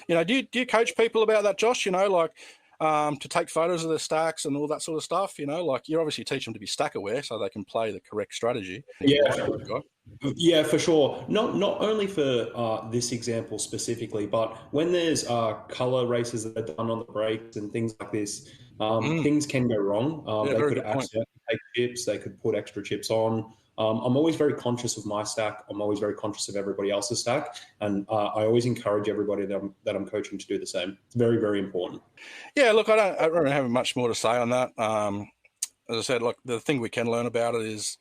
Do you coach people about that, Josh? To take photos of their stacks and all that sort of stuff, like you obviously teach them to be stack aware so they can play the correct strategy. Yeah, for sure. Not only for this example specifically, but when there's color races that are done on the breaks and things like this, things can go wrong. They could accidentally take chips. They could put extra chips on. I'm always very conscious of my stack. I'm always very conscious of everybody else's stack. And I always encourage everybody that I'm coaching to do the same. It's very, very important. Yeah, look, I don't really have much more to say on that. As I said, look, the thing we can learn about it is,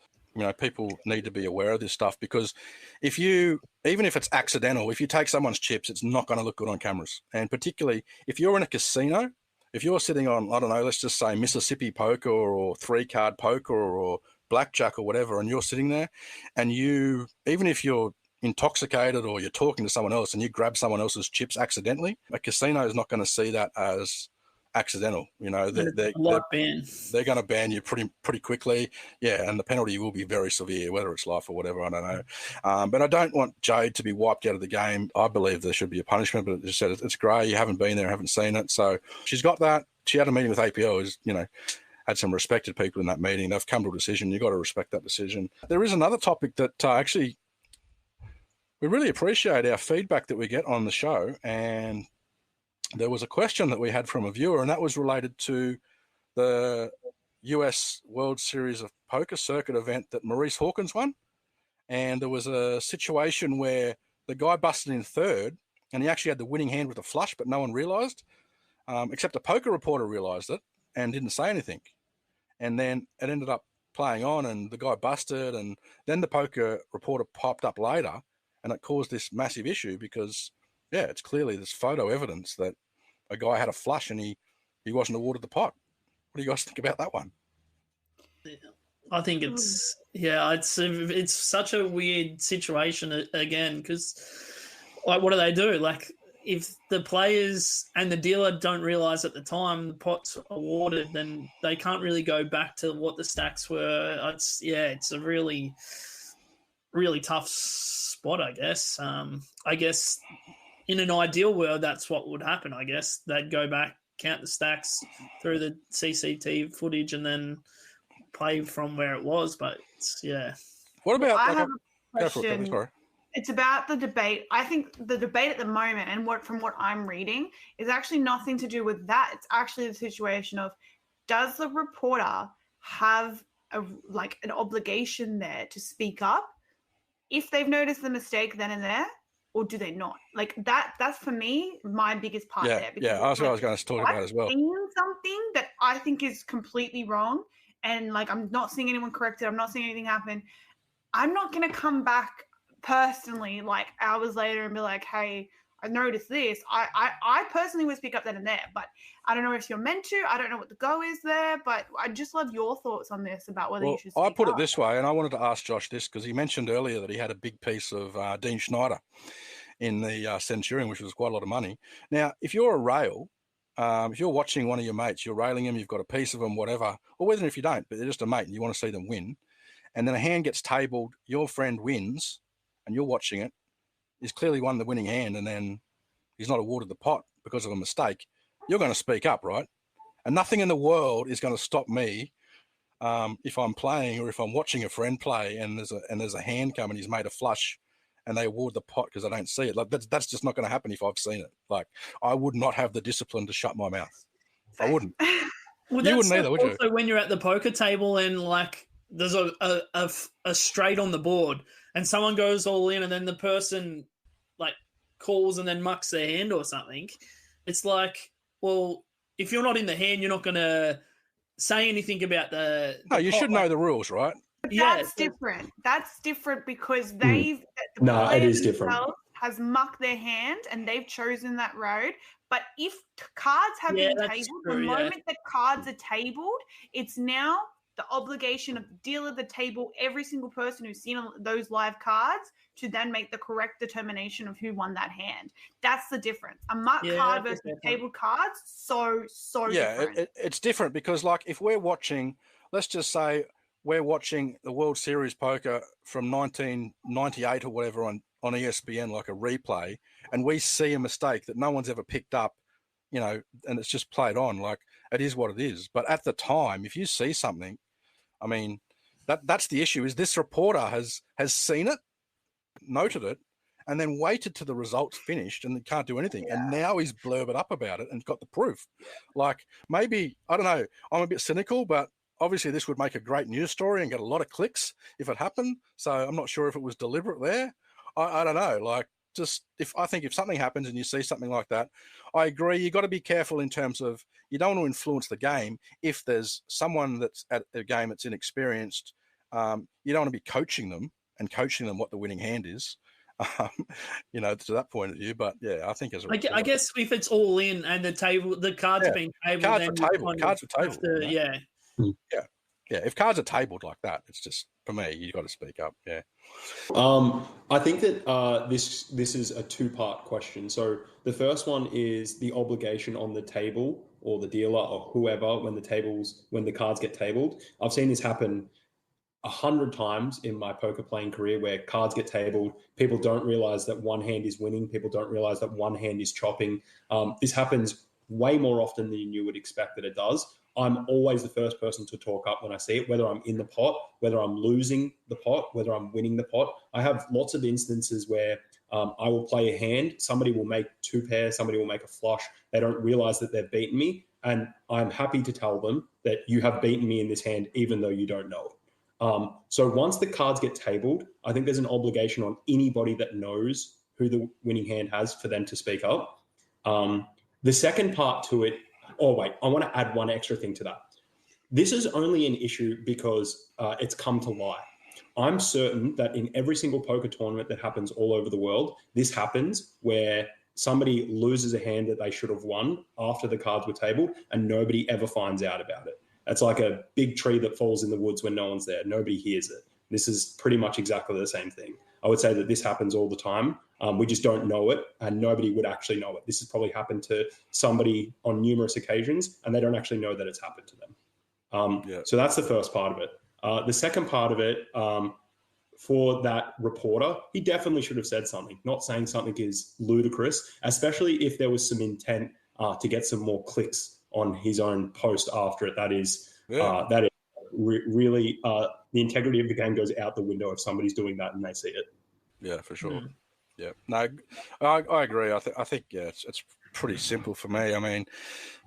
people need to be aware of this stuff because even if it's accidental, if you take someone's chips, it's not going to look good on cameras. And particularly if you're in a casino, if you're sitting on, I don't know, let's just say Mississippi poker or 3-card poker or blackjack or whatever, and you're sitting there and even if you're intoxicated or you're talking to someone else and you grab someone else's chips accidentally, a casino is not going to see that as accidental. They're going to ban you pretty quickly. Yeah, and the penalty will be very severe, whether it's life or whatever, I don't know. But I don't want Jade to be wiped out of the game. I believe there should be a punishment, but as I said, it's grey. You haven't been there, haven't seen it. So she's got that. She had a meeting with APL, had some respected people in that meeting. They've come to a decision. You've got to respect that decision. There is another topic that actually we really appreciate our feedback that we get on the show. And there was a question that we had from a viewer, and that was related to the US World Series of Poker circuit event that Maurice Hawkins won. And there was a situation where the guy busted in third, and he actually had the winning hand with a flush, but no one realised, except a poker reporter realised it and didn't say anything. And then it ended up playing on and the guy busted, and then the poker reporter popped up later and it caused this massive issue because, yeah, it's clearly this photo evidence that a guy had a flush and he wasn't awarded the pot. What do you guys think about that one? I think it's such a weird situation again, because like, what do? Like, if the players and the dealer don't realise at the time the pot's awarded, then they can't really go back to what the stacks were. It's a really, really tough spot, I guess. I guess in an ideal world, that's what would happen. I guess they'd go back, count the stacks through the CCT footage, and then play from where it was. But What about? I like, have a question. Go for it, sorry. It's about the debate. I think the debate at the moment, and from what I'm reading, is actually nothing to do with that. It's actually the situation of, does the reporter have an obligation there to speak up if they've noticed the mistake then and there, or do they not? Like that's for me my biggest part there. Yeah, that's what I was going to talk about as well. I've seen something that I think is completely wrong, and like I'm not seeing anyone correct it. I'm not seeing anything happen. I'm not going to come back personally like hours later and be like, hey, I noticed this. I personally would speak up then and there, but I don't know if you're meant to. I don't know what the go is there, but I just love your thoughts on this about whether you should speak I put up. it this way, and I wanted to ask Josh this because he mentioned earlier that he had a big piece of Dean Schneider in the Centurion, which was quite a lot of money. Now, if you're a rail, if you're watching one of your mates, you're railing him, you've got a piece of them, whatever, or whether if you don't, but they're just a mate and you want to see them win, and then a hand gets tabled, your friend wins, and you're watching it, he's clearly won the winning hand, and then he's not awarded the pot because of a mistake, you're going to speak up, right? And nothing in the world is going to stop me if I'm playing or if I'm watching a friend play and there's a hand come and he's made a flush and they award the pot because I don't see it. Like that's just not going to happen if I've seen it. Like I would not have the discipline to shut my mouth. I wouldn't. Well, you wouldn't either, would you? Also, when you're at the poker table and like there's a straight on the board and someone goes all in and then the person like calls and then mucks their hand or something, it's like, well, if you're not in the hand, you're not going to say anything about the No, you should know the rules, right? But that's different. That's different because they've it is different. Has mucked their hand and they've chosen that road. But if cards have been tabled, the moment that cards are tabled, it's now the obligation of the dealer, the table, every single person who's seen those live cards to then make the correct determination of who won that hand. That's the difference. A muck card versus tabled cards, so different. It's different because, like, if we're watching, let's just say we're watching the World Series poker from 1998 or whatever on ESPN, like a replay, and we see a mistake that no one's ever picked up, you know, and it's just played on, like, it is what it is. But at the time, if you see something, I mean, that's the issue, is this reporter has seen it, noted it, and then waited till the results finished and can't do anything. Yeah. And now he's blurbered up about it and got the proof. Like, maybe, I don't know, I'm a bit cynical, but obviously this would make a great news story and get a lot of clicks if it happened. So I'm not sure if it was deliberate there. I don't know. Like, just I think if something happens and you see something like that, I agree. You got to be careful in terms of you don't want to influence the game. If there's someone that's at a game that's inexperienced, you don't want to be coaching them what the winning hand is, you know, to that point of view. But yeah, I think as a reporter, I guess if it's all in and the cards have been tabled, cards are tabled. Yeah. If cards are tabled like that, it's just, for me, you got to speak up. Yeah. I think that this is a two-part question. So the first one is the obligation on the table or the dealer or whoever when the cards get tabled. I've seen this happen 100 times in my poker playing career where cards get tabled. People don't realize that one hand is winning. People don't realize that one hand is chopping. This happens way more often than you would expect that it does. I'm always the first person to talk up when I see it, whether I'm in the pot, whether I'm losing the pot, whether I'm winning the pot. I have lots of instances where I will play a hand, somebody will make two pairs, somebody will make a flush. They don't realize that they've beaten me. And I'm happy to tell them that you have beaten me in this hand, even though you don't know it. So once the cards get tabled, I think there's an obligation on anybody that knows who the winning hand has for them to speak up. The second part to it, I want to add one extra thing to that. This is only an issue because it's come to light. I'm certain that in every single poker tournament that happens all over the world, this happens where somebody loses a hand that they should have won after the cards were tabled and nobody ever finds out about it. It's like a big tree that falls in the woods when no one's there. Nobody hears it. This is pretty much exactly the same thing. I would say that this happens all the time. We just don't know it, and nobody would actually know it. This has probably happened to somebody on numerous occasions, and they don't actually know that it's happened to them. So that's the first part of it. The second part of it, for that reporter, he definitely should have said something. Not saying something is ludicrous, especially if there was some intent to get some more clicks on his own post after it. That is really the integrity of the game goes out the window if somebody's doing that and they see it. Yeah, for sure. Yeah, no, I agree. I think it's pretty simple for me. I mean,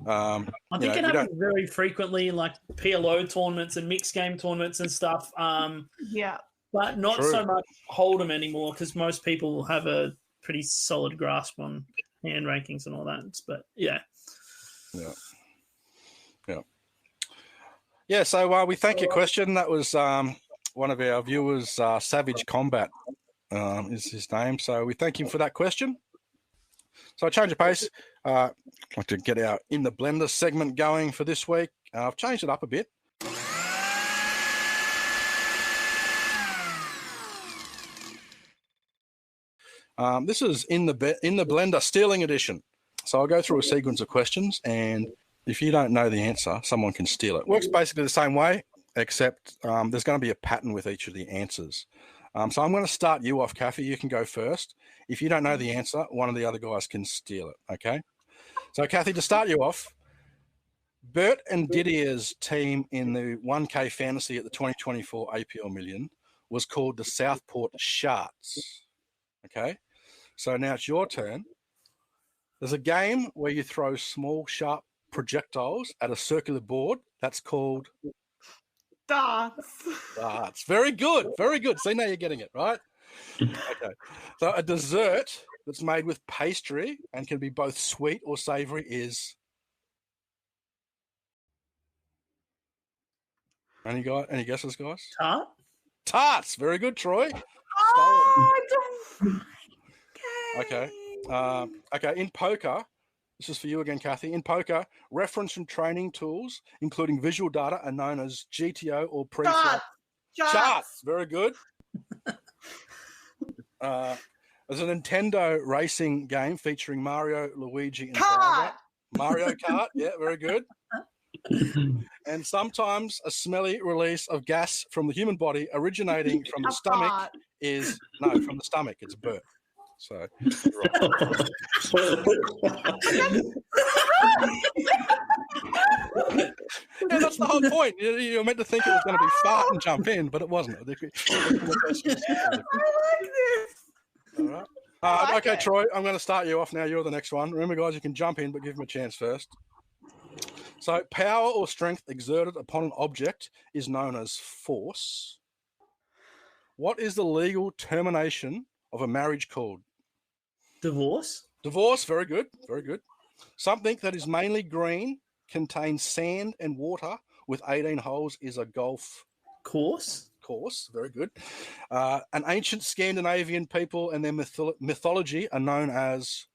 I think it happens very frequently in like PLO tournaments and mixed game tournaments and stuff. But not so much Hold'em anymore because most people have a pretty solid grasp on hand rankings and all that. But yeah. So we thank your question. That was one of our viewers, Savage Combat is his name. So we thank him for that question. So I change of pace. I'd like to get our In the Blender segment going for this week. I've changed it up a bit. This is in the Blender Stealing Edition. So I'll go through a sequence of questions, and if you don't know the answer, someone can steal it. Works basically the same way, except there's going to be a pattern with each of the answers. So I'm going to start you off, Cathy. You can go first. If you don't know the answer, one of the other guys can steal it, okay? So, Cathy, to start you off, Bert and Didier's team in the 1K Fantasy at the 2024 APL Million was called the Southport Sharks, okay? So now it's your turn. There's a game where you throw small, sharp projectiles at a circular board. That's called... Darts. Very good. Very good. See, now you're getting it, right? Okay. So a dessert that's made with pastry and can be both sweet or savory is... Any guesses, guys? Tarts. Very good, Troy. Okay. In poker, this is for you again, Cathy. In poker, reference and training tools, including visual data, are known as GTO or pre-flop. Charts. Very good. There's a Nintendo racing game featuring Mario, Luigi, and Bowser. Mario Kart. Yeah, very good. And sometimes a smelly release of gas from the human body originating from the stomach is... No, from the stomach. It's a burp. So, right. Yeah, that's the whole point. You're meant to think it was going to be fart and jump in, but it wasn't. I like this. All right. Okay, Troy, I'm going to start you off now. You're the next one. Remember, guys, you can jump in, but give them a chance first. So, power or strength exerted upon an object is known as force. What is the legal termination of a marriage called? Divorce. Very good. Very good. Something that is mainly green, contains sand and water with 18 holes is a golf course. Very good. An ancient Scandinavian people and their mythology are known as...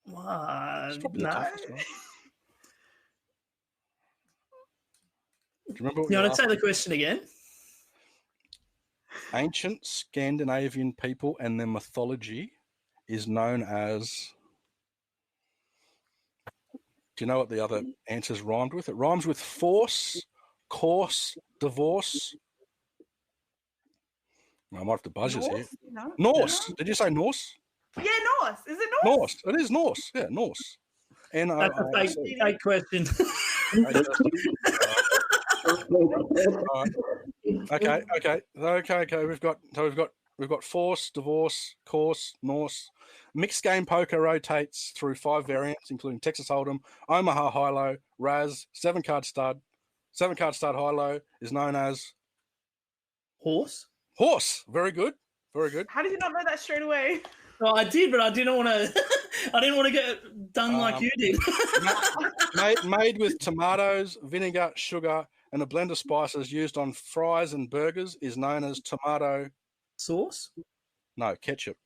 No. Do you remember You want to say the question again? Ancient Scandinavian people and their mythology is known as... Do you know what the other answers rhymed with? It rhymes with force, course, divorce. I might have to buzz you here. No? Norse. No. Did you say Norse? Yeah, Norse. Is it Norse? Norse. It is Norse. Yeah, Norse. That's a fake question. Okay. We've got force, divorce, course, Norse. Mixed game poker rotates through 5 variants, including Texas Hold'em, Omaha High-Low, Raz, 7-card stud. 7-card stud High-Low is known as Horse. Very good. How did you not know that straight away? Well, I did, but I didn't want to. I didn't want to get done like you did. made with tomatoes, vinegar, sugar, and a blend of spices used on fries and burgers is known as tomato sauce. No, ketchup.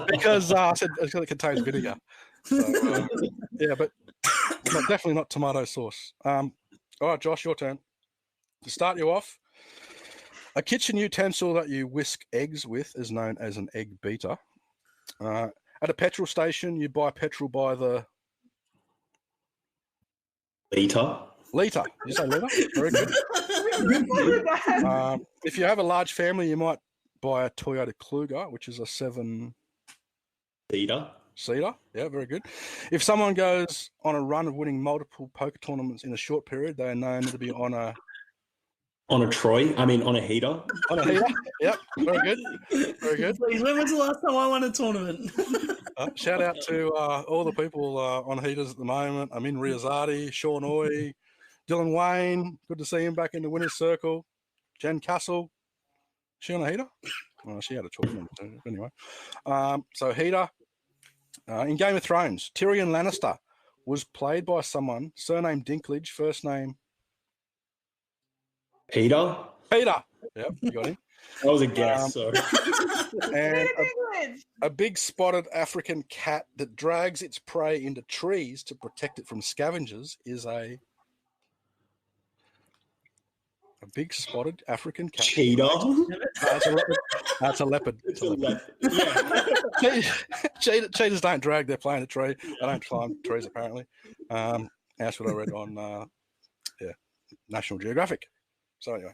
Because I said it contains vinegar. So, yeah, but definitely not tomato sauce. All right, Josh, your turn. To start you off, a kitchen utensil that you whisk eggs with is known as an egg beater. At a petrol station, you buy petrol by the... Liter. Liter. You say liter? Very good. If you have a large family, you might buy a Toyota Kluger, which is a 7-seater. Yeah, very good. If someone goes on a run of winning multiple poker tournaments in a short period, they are known to be on a... On a Troy? I mean, on a heater. On a heater? Yep, very good. Very good. Please, when was the last time I won a tournament? Shout out to all the people on heaters at the moment. Amin Riazati, Sean Oy, Dylan Wayne. Good to see him back in the winner's circle. Jen Castle. She on a heater? Oh, she had a tournament too. Anyway. So heater. In Game of Thrones, Tyrion Lannister was played by someone, surname Dinklage, first name... Peter? Yep, you got him. That was a guess, And a big spotted African cat that drags its prey into trees to protect it from scavengers is a big spotted African cat. Cheetah? That's a leopard. It's a leopard. Yeah. Cheetahs don't drag their prey in a tree. They don't climb trees, apparently. That's what I read on National Geographic. So anyway,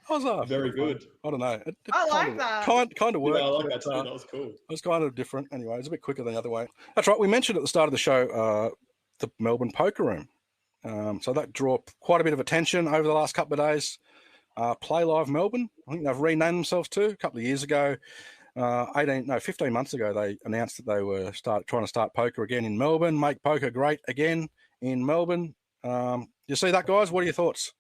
that was very good. I don't know. I like that. Kind of worked. Yeah, I like that too. That was cool. It was kind of different. Anyway, it was a bit quicker than the other way. That's right. We mentioned at the start of the show the Melbourne Poker Room. So that drew quite a bit of attention over the last couple of days. PlayLive Melbourne, I think they've renamed themselves too. A couple of years ago, 15 months ago, they announced that they were trying to start poker again in Melbourne, make poker great again in Melbourne. You see that, guys? What are your thoughts?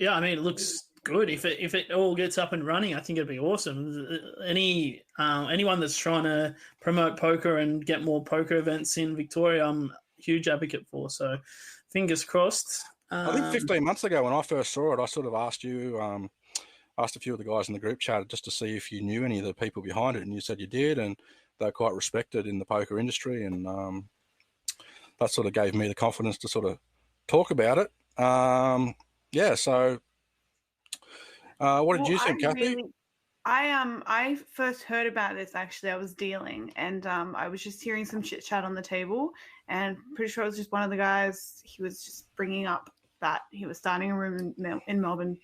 Yeah, I mean, it looks good. If it all gets up and running, I think it'd be awesome. Anyone that's trying to promote poker and get more poker events in Victoria, I'm a huge advocate for. So, fingers crossed. I think 15 months ago when I first saw it, I sort of asked you, asked a few of the guys in the group chat just to see if you knew any of the people behind it, and you said you did, and they're quite respected in the poker industry, and that sort of gave me the confidence to sort of talk about it. So what did you think, Cathy? I first heard about this, actually. I was dealing, and I was just hearing some chit chat on the table, and pretty sure it was just one of the guys. He was just bringing up that he was starting a room in Melbourne,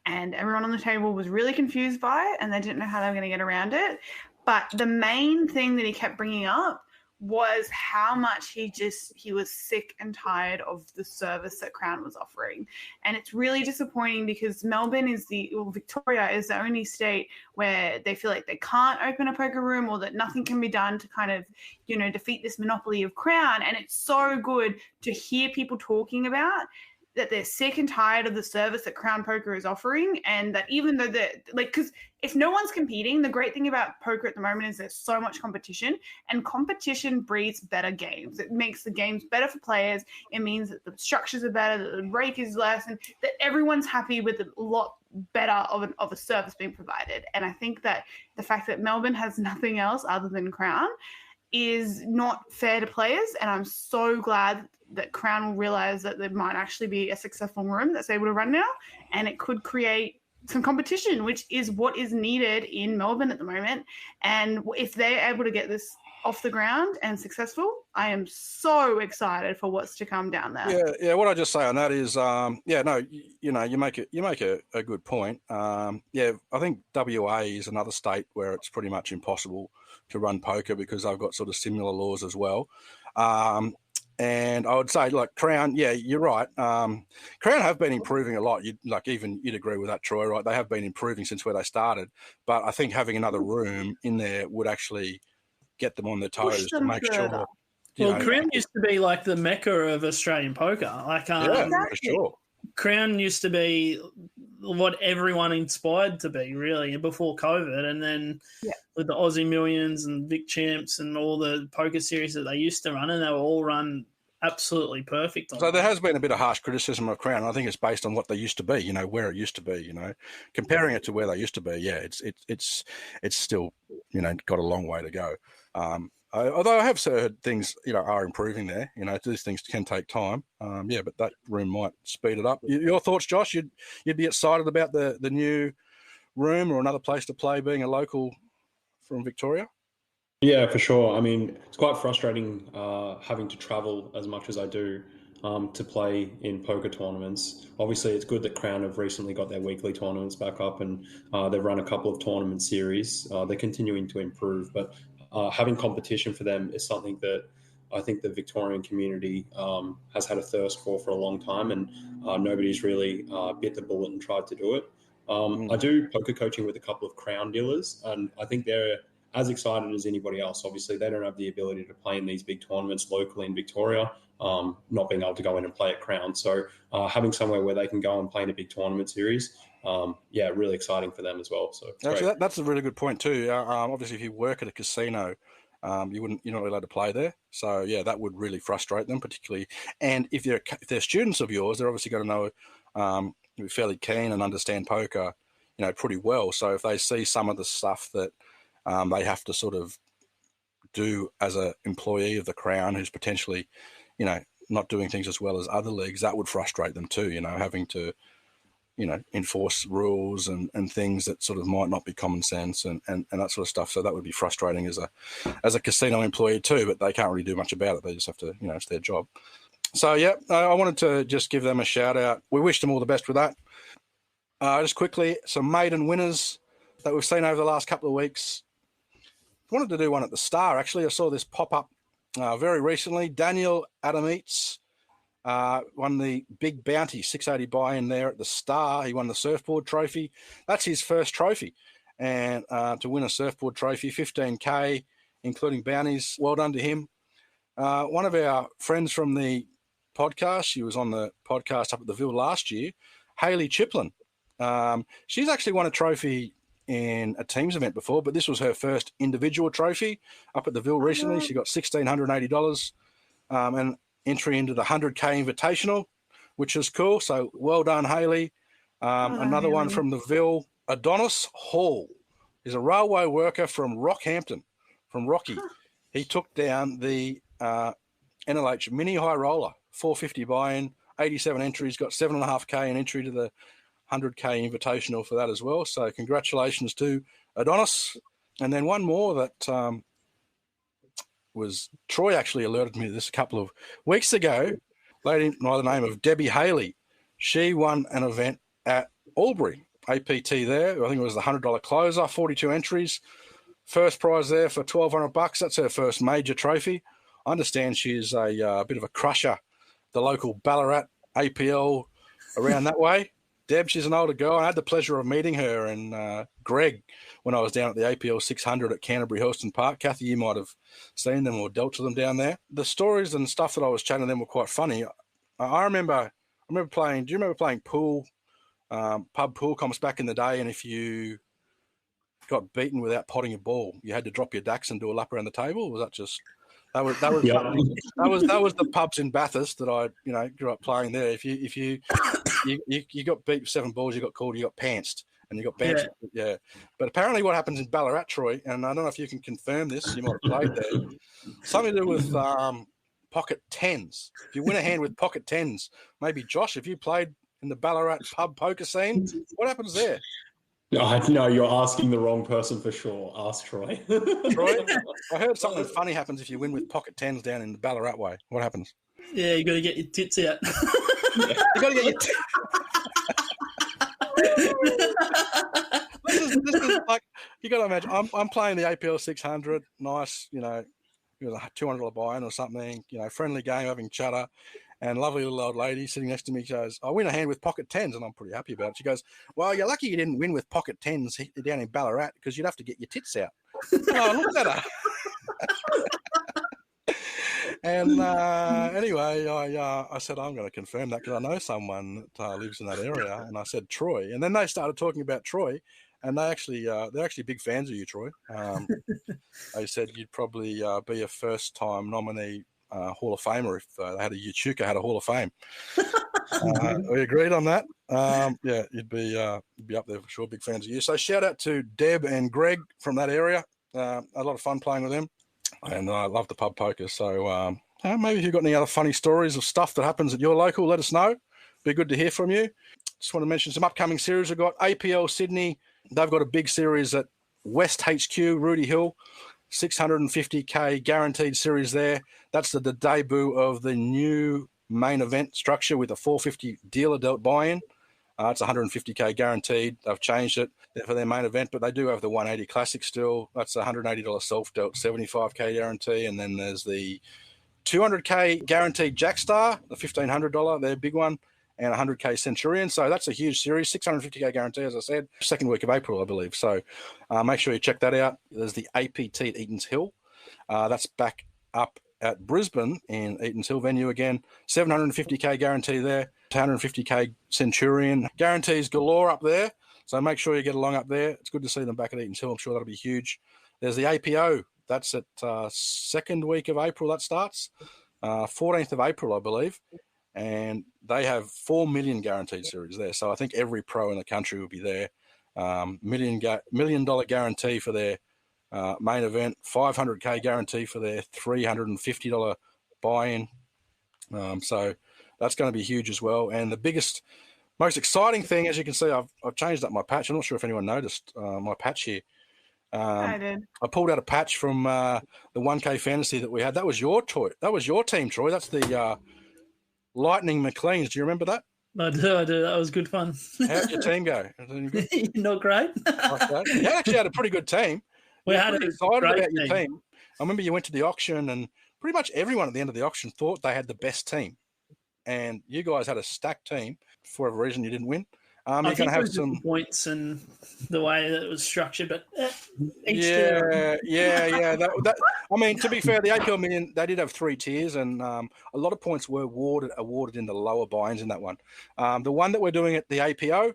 and everyone on the table was really confused by it, and they didn't know how they were going to get around it. But the main thing that he kept bringing up was how much he was sick and tired of the service that Crown was offering. And it's really disappointing because Victoria is the only state where they feel like they can't open a poker room, or that nothing can be done to kind of, defeat this monopoly of Crown. And it's so good to hear people talking about that they're sick and tired of the service that Crown Poker is offering, and that even though because if no one's competing, the great thing about poker at the moment is there's so much competition, and competition breeds better games. It makes the games better for players. It means that the structures are better, that the rake is less, and that everyone's happy with a lot better of a service being provided. And I think that the fact that Melbourne has nothing else other than Crown is not fair to players, and I'm so glad that Crown will realise that there might actually be a successful room that's able to run now, and it could create some competition, which is what is needed in Melbourne at the moment. And if they're able to get this off the ground and successful, I am so excited for what's to come down there. Yeah. What I just say on that is, you make a good point. I think WA is another state where it's pretty much impossible to run poker because they've got sort of similar laws as well. And I would say, like, Crown, yeah, you're right. Crown have been improving a lot. You'd agree with that, Troy, right? They have been improving since where they started. But I think having another room in there would actually get them on their toes to make sure. Crown used to be like the mecca of Australian poker. For sure. Crown used to be what everyone inspired to be, really, before COVID. And then with the Aussie Millions and Vic Champs and all the poker series that they used to run, and they were all run absolutely perfect. So there has been a bit of harsh criticism of Crown. I think it's based on what they used to be, where it used to be, comparing it to where they used to be. Yeah, it's still, got a long way to go. Although I have heard things, are improving there. These things can take time. But that room might speed it up. Your thoughts, Josh? You'd be excited about the new room or another place to play, being a local from Victoria? Yeah, for sure. I mean, it's quite frustrating having to travel as much as I do to play in poker tournaments. Obviously, it's good that Crown have recently got their weekly tournaments back up, and they've run a couple of tournament series. They're continuing to improve, but having competition for them is something that I think the Victorian community has had a thirst for a long time, and nobody's really bit the bullet and tried to do it. I do poker coaching with a couple of Crown dealers, and I think they're as excited as anybody else. Obviously, they don't have the ability to play in these big tournaments locally in Victoria, not being able to go in and play at Crown. So having somewhere where they can go and play in a big tournament series, really exciting for them as well. So actually, that's a really good point too. Obviously, if you work at a casino, you're not allowed to play there. So yeah, that would really frustrate them, particularly. And if they're students of yours, they're obviously going to know, be fairly keen and understand poker, pretty well. So if they see some of the stuff that they have to sort of do as an employee of the Crown, who's potentially, not doing things as well as other leagues, that would frustrate them too, having to, enforce rules and things that sort of might not be common sense and that sort of stuff. So that would be frustrating as a casino employee too, but they can't really do much about it. They just have to, it's their job. So, yeah, I wanted to just give them a shout out. We wish them all the best with that. Just quickly, some Maiden Winners that we've seen over the last couple of weeks. I wanted to do one at the Star, actually. I saw this pop up very recently. Daniel Dessmann won the big bounty 680 buy-in there at the Star. He won the surfboard trophy. That's his first trophy. And to win a surfboard trophy, $15K, including bounties. Well done to him. One of our friends from the podcast, she was on the podcast up at the Ville last year, Hayley Chiplin. She's actually won a trophy in a teams event before, but this was her first individual trophy up at the Ville recently. She got $1,680 and entry into the 100K Invitational, which is cool. So well done, Hayley. Another one from the Ville, Adonis Hall is a railway worker from Rockhampton, from Rocky. He took down the NLH Mini High Roller, 450 buy-in, 87 entries, got 7.5K an entry to the 100K Invitational for that as well. So congratulations to Adonis. And then one more that was Troy actually alerted me to this a couple of weeks ago. Lady by the name of Debbie Haley. She won an event at Albury, APT there. I think it was the $100 closer, 42 entries. First prize there for $1,200. That's her first major trophy. I understand she's a bit of a crusher, the local Ballarat APL around that way. Deb, she's an older girl. I had the pleasure of meeting her and Greg when I was down at the APL 600 at Canterbury Helston Park. Cathy, you might have seen them or dealt to them down there. The stories and stuff that I was chatting to them were quite funny. I remember playing. Do you remember playing pool, pub pool comps back in the day? And if you got beaten without potting a ball, you had to drop your dacks and do a lap around the table. Or was that just that was the pubs in Bathurst that I grew up playing there. If you got beat with 7 balls, you got called, you got pantsed, and you got banned. Yeah. But apparently what happens in Ballarat, Troy, and I don't know if you can confirm this, you might have played there, something to do with pocket tens. If you win a hand with pocket tens, maybe Josh, if you played in the Ballarat pub poker scene, what happens there? No, you're asking the wrong person for sure. Ask Troy. Troy, I heard something funny happens if you win with pocket tens down in the Ballarat way. What happens? Yeah, you got to get your tits out. You got to get your this is like, you got to imagine. I'm playing the APL 600. Nice, it was a $200 buy-in or something. Friendly game, having chatter, and lovely little old lady sitting next to me goes, "I win a hand with pocket tens," and I'm pretty happy about it. She goes, "Well, you're lucky you didn't win with pocket tens down in Ballarat because you'd have to get your tits out." Oh, look at her. And anyway, I said, I'm going to confirm that because I know someone that lives in that area. And I said, Troy. And then they started talking about Troy. And they're actually big fans of you, Troy. They said you'd probably be a first-time nominee Hall of Famer if Yuchuka had a Hall of Fame. We agreed on that. You'd be up there for sure. Big fans of you. So shout out to Deb and Greg from that area. A lot of fun playing with them. And I love the pub poker. So maybe if you've got any other funny stories of stuff that happens at your local, let us know. Be good to hear from you. Just want to mention some upcoming series. We've got APL Sydney. They've got a big series at West HQ, Rudy Hill, 650K guaranteed series there. That's the debut of the new main event structure with a 450 dealer dealt buy-in. It's 150K guaranteed. They've changed it for their main event, but they do have the 180 Classic still. That's $180 self-dealt, 75K guarantee. And then there's the 200K guaranteed Jackstar, the $1,500, their big one, and 100K Centurion. So that's a huge series, 650K guarantee, as I said, second week of April, I believe. So make sure you check that out. There's the APT at Eaton's Hill. That's back up at Brisbane in Eaton's Hill venue again. 750K guarantee there, 250K Centurion. Guarantees galore up there. So make sure you get along up there. It's good to see them back at Eaton's Hill. I'm sure that'll be huge. There's the APO. That's at second week of April. That starts 14th of April, I believe. And they have 4 million guaranteed series there. So I think every pro in the country will be there. $1 million guarantee for their main event, 500K guarantee for their $350 buy-in. So that's going to be huge as well. And the biggest, most exciting thing, as you can see, I've changed up my patch. I'm not sure if anyone noticed my patch here. I did. I pulled out a patch from the 1K fantasy that we had. That was your toy. That was your team, Troy. That's the Lightning McLeans. Do you remember that? I do. That was good fun. How'd your team go? Not great. You actually had a pretty good team. We had pretty excited about your team. I remember you went to the auction, and pretty much everyone at the end of the auction thought they had the best team. And you guys had a stacked team. For whatever reason, you didn't win. I think it was some points and the way that it was structured, but yeah. That, I mean, to be fair, the APL Million, they did have 3 tiers, and a lot of points were awarded in the lower buy-ins in that one. The one that we're doing at the APO,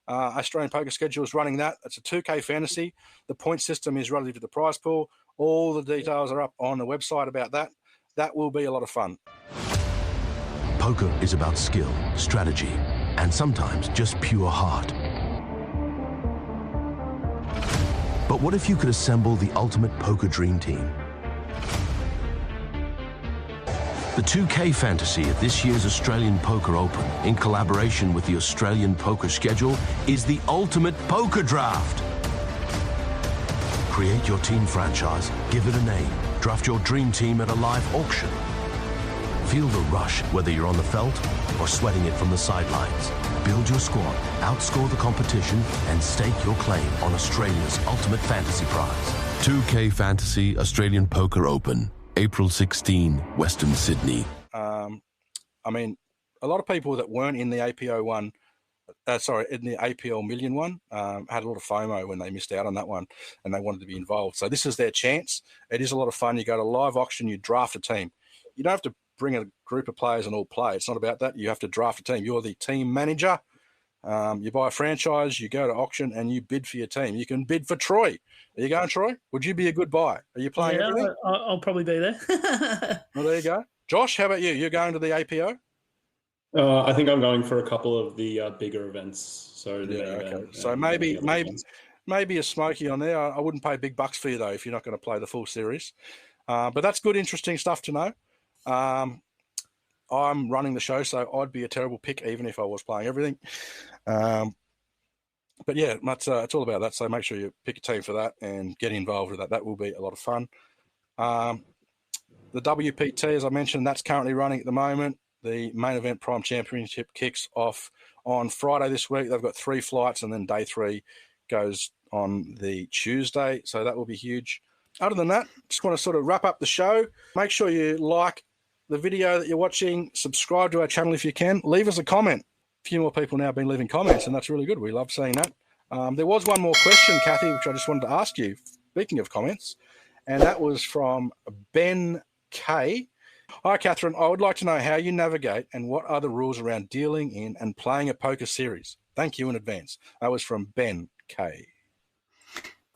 Australian Poker Schedule, is running that. It's a 2K fantasy. The point system is relative to the prize pool. All the details are up on the website about that. That will be a lot of fun. Poker is about skill, strategy, and sometimes just pure heart. But what if you could assemble the ultimate poker dream team? The 2K fantasy at this year's Australian Poker Open, in collaboration with the Australian Poker Schedule, is the ultimate poker draft. Create your team franchise, give it a name, draft your dream team at a live auction. Feel the rush, whether you're on the felt or sweating it from the sidelines. Build your squad, outscore the competition, and stake your claim on Australia's ultimate fantasy prize. 2K Fantasy Australian Poker Open, April 16, Western Sydney. I mean, a lot of people that weren't in the APO one, in the APL Million one, had a lot of FOMO when they missed out on that one, and they wanted to be involved. So this is their chance. It is a lot of fun. You go to live auction, you draft a team. You don't have to bring a group of players and all play. It's not about that. You have to draft a team. You're the team manager. You buy a franchise, you go to auction, and you bid for your team. You can bid for Troy. Are you going, Troy? Would you be a good buy? Are you playing everything? I'll probably be there. Well, there you go. Josh, how about you? You're going to the APO? I think I'm going for a couple of the bigger events. So okay. So maybe a smoky on there. I wouldn't pay big bucks for you, though, if you're not going to play the full series. But that's good, interesting stuff to know. I'm running the show, so I'd be a terrible pick even if I was playing everything. But yeah, it's all about that. So make sure you pick a team for that and get involved with that. That will be a lot of fun. The WPT, as I mentioned, that's currently running at the moment. The main event Prime Championship kicks off on Friday this week. They've got 3 flights, and then day 3 goes on the Tuesday. So that will be huge. Other than that, just want to sort of wrap up the show. Make sure you like the video that you're watching, subscribe to our channel if you can, leave us a comment. A few more people now have been leaving comments, and that's really good. We love seeing that. There was one more question, Cathy, which I just wanted to ask you, speaking of comments, and that was from Ben K. Hi, Catherine. I would like to know how you navigate and what are the rules around dealing in and playing a poker series. Thank you in advance. That was from Ben K.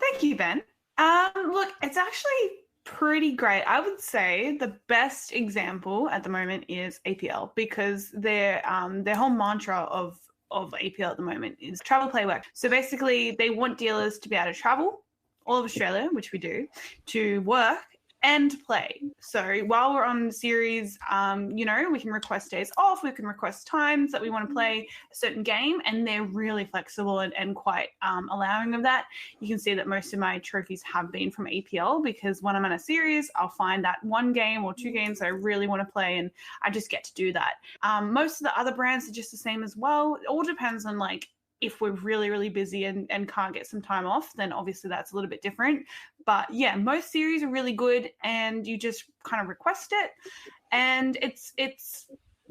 Thank you, Ben. Look, it's actually pretty great. I would say the best example at the moment is APL, because their whole mantra of APL at the moment is travel, play, work. So basically they want dealers to be able to travel all of Australia, which we do, to work and play. So while we're on the series, we can request days off, we can request times that we want to play a certain game, and they're really flexible and quite allowing of that. You can see that most of my trophies have been from APL, because when I'm on a series, I'll find that one game or two games that I really want to play, and I just get to do that. Most of the other brands are just the same as well. It all depends on if we're really, really busy and can't get some time off, then obviously that's a little bit different. But yeah, most series are really good, and you just kind of request it, and it's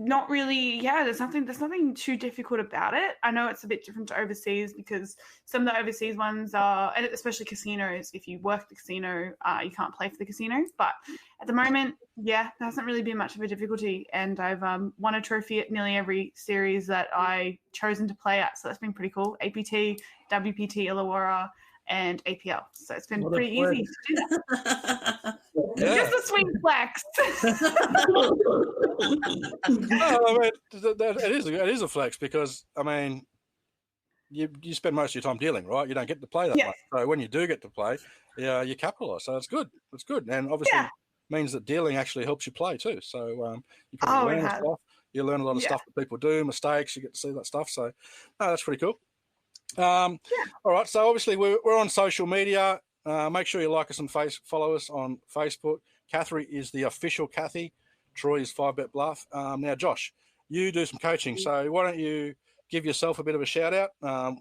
not really, there's nothing too difficult about it. I know it's a bit different to overseas, because some of the overseas ones are, and especially casinos, if you work the casino, you can't play for the casino. But at the moment, there hasn't really been much of a difficulty, and I've won a trophy at nearly every series that I chosen to play at, so that's been pretty cool. APT, WPT, Illawarra, and APL. So it's been pretty easy to do that. Just a swing flex. It is a flex, because you spend most of your time dealing, right? You don't get to play that much. So when you do get to play, you capitalise. So it's good. It's good, and obviously means that dealing actually helps you play too. So you probably learn stuff. You learn a lot of stuff that people do, mistakes. You get to see that stuff. So that's pretty cool. All right. So obviously we're on social media. Make sure you like us and follow us on Facebook. Cathy is the official Cathy. Troy is 5Bet Bluff. Now, Josh, you do some coaching. So why don't you give yourself a bit of a shout out?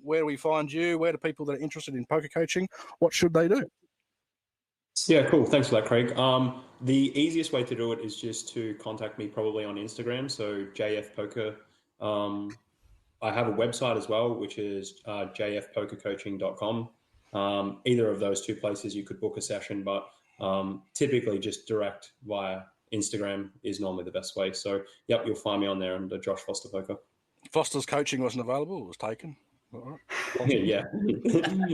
Where do we find you? Where do people that are interested in poker coaching, what should they do? Yeah, cool. Thanks for that, Craig. The easiest way to do it is just to contact me probably on Instagram. So JF Poker. I have a website as well, which is jfpokercoaching.com. Either of those two places you could book a session, but typically just direct via Instagram is normally the best way. So, you'll find me on there under Josh Foster Poker. Foster's coaching wasn't available. It was taken. All right. Yeah.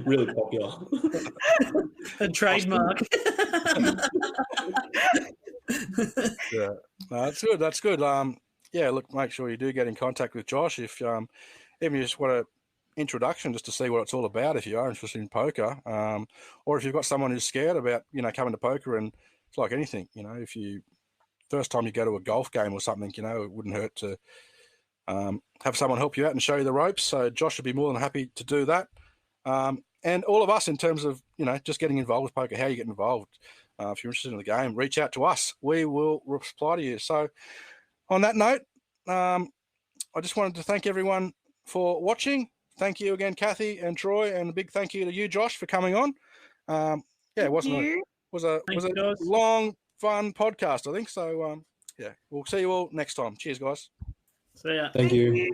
Really popular. A trademark. That's good. That's good. Look, make sure you do get in contact with Josh if even you just want an introduction just to see what it's all about if you are interested in poker, or if you've got someone who's scared about coming to poker. And it's like anything, if you first time you go to a golf game or something, it wouldn't hurt to have someone help you out and show you the ropes. So Josh would be more than happy to do that. And all of us, in terms of just getting involved with poker, how you get involved. If you're interested in the game, reach out to us. We will reply to you. So on that note, I just wanted to thank everyone for watching. Thank you again, Cathy and Troy, and a big thank you to you, Josh, for coming on. It was a long, fun podcast, I think. So, we'll see you all next time. Cheers, guys. See ya. Thank you.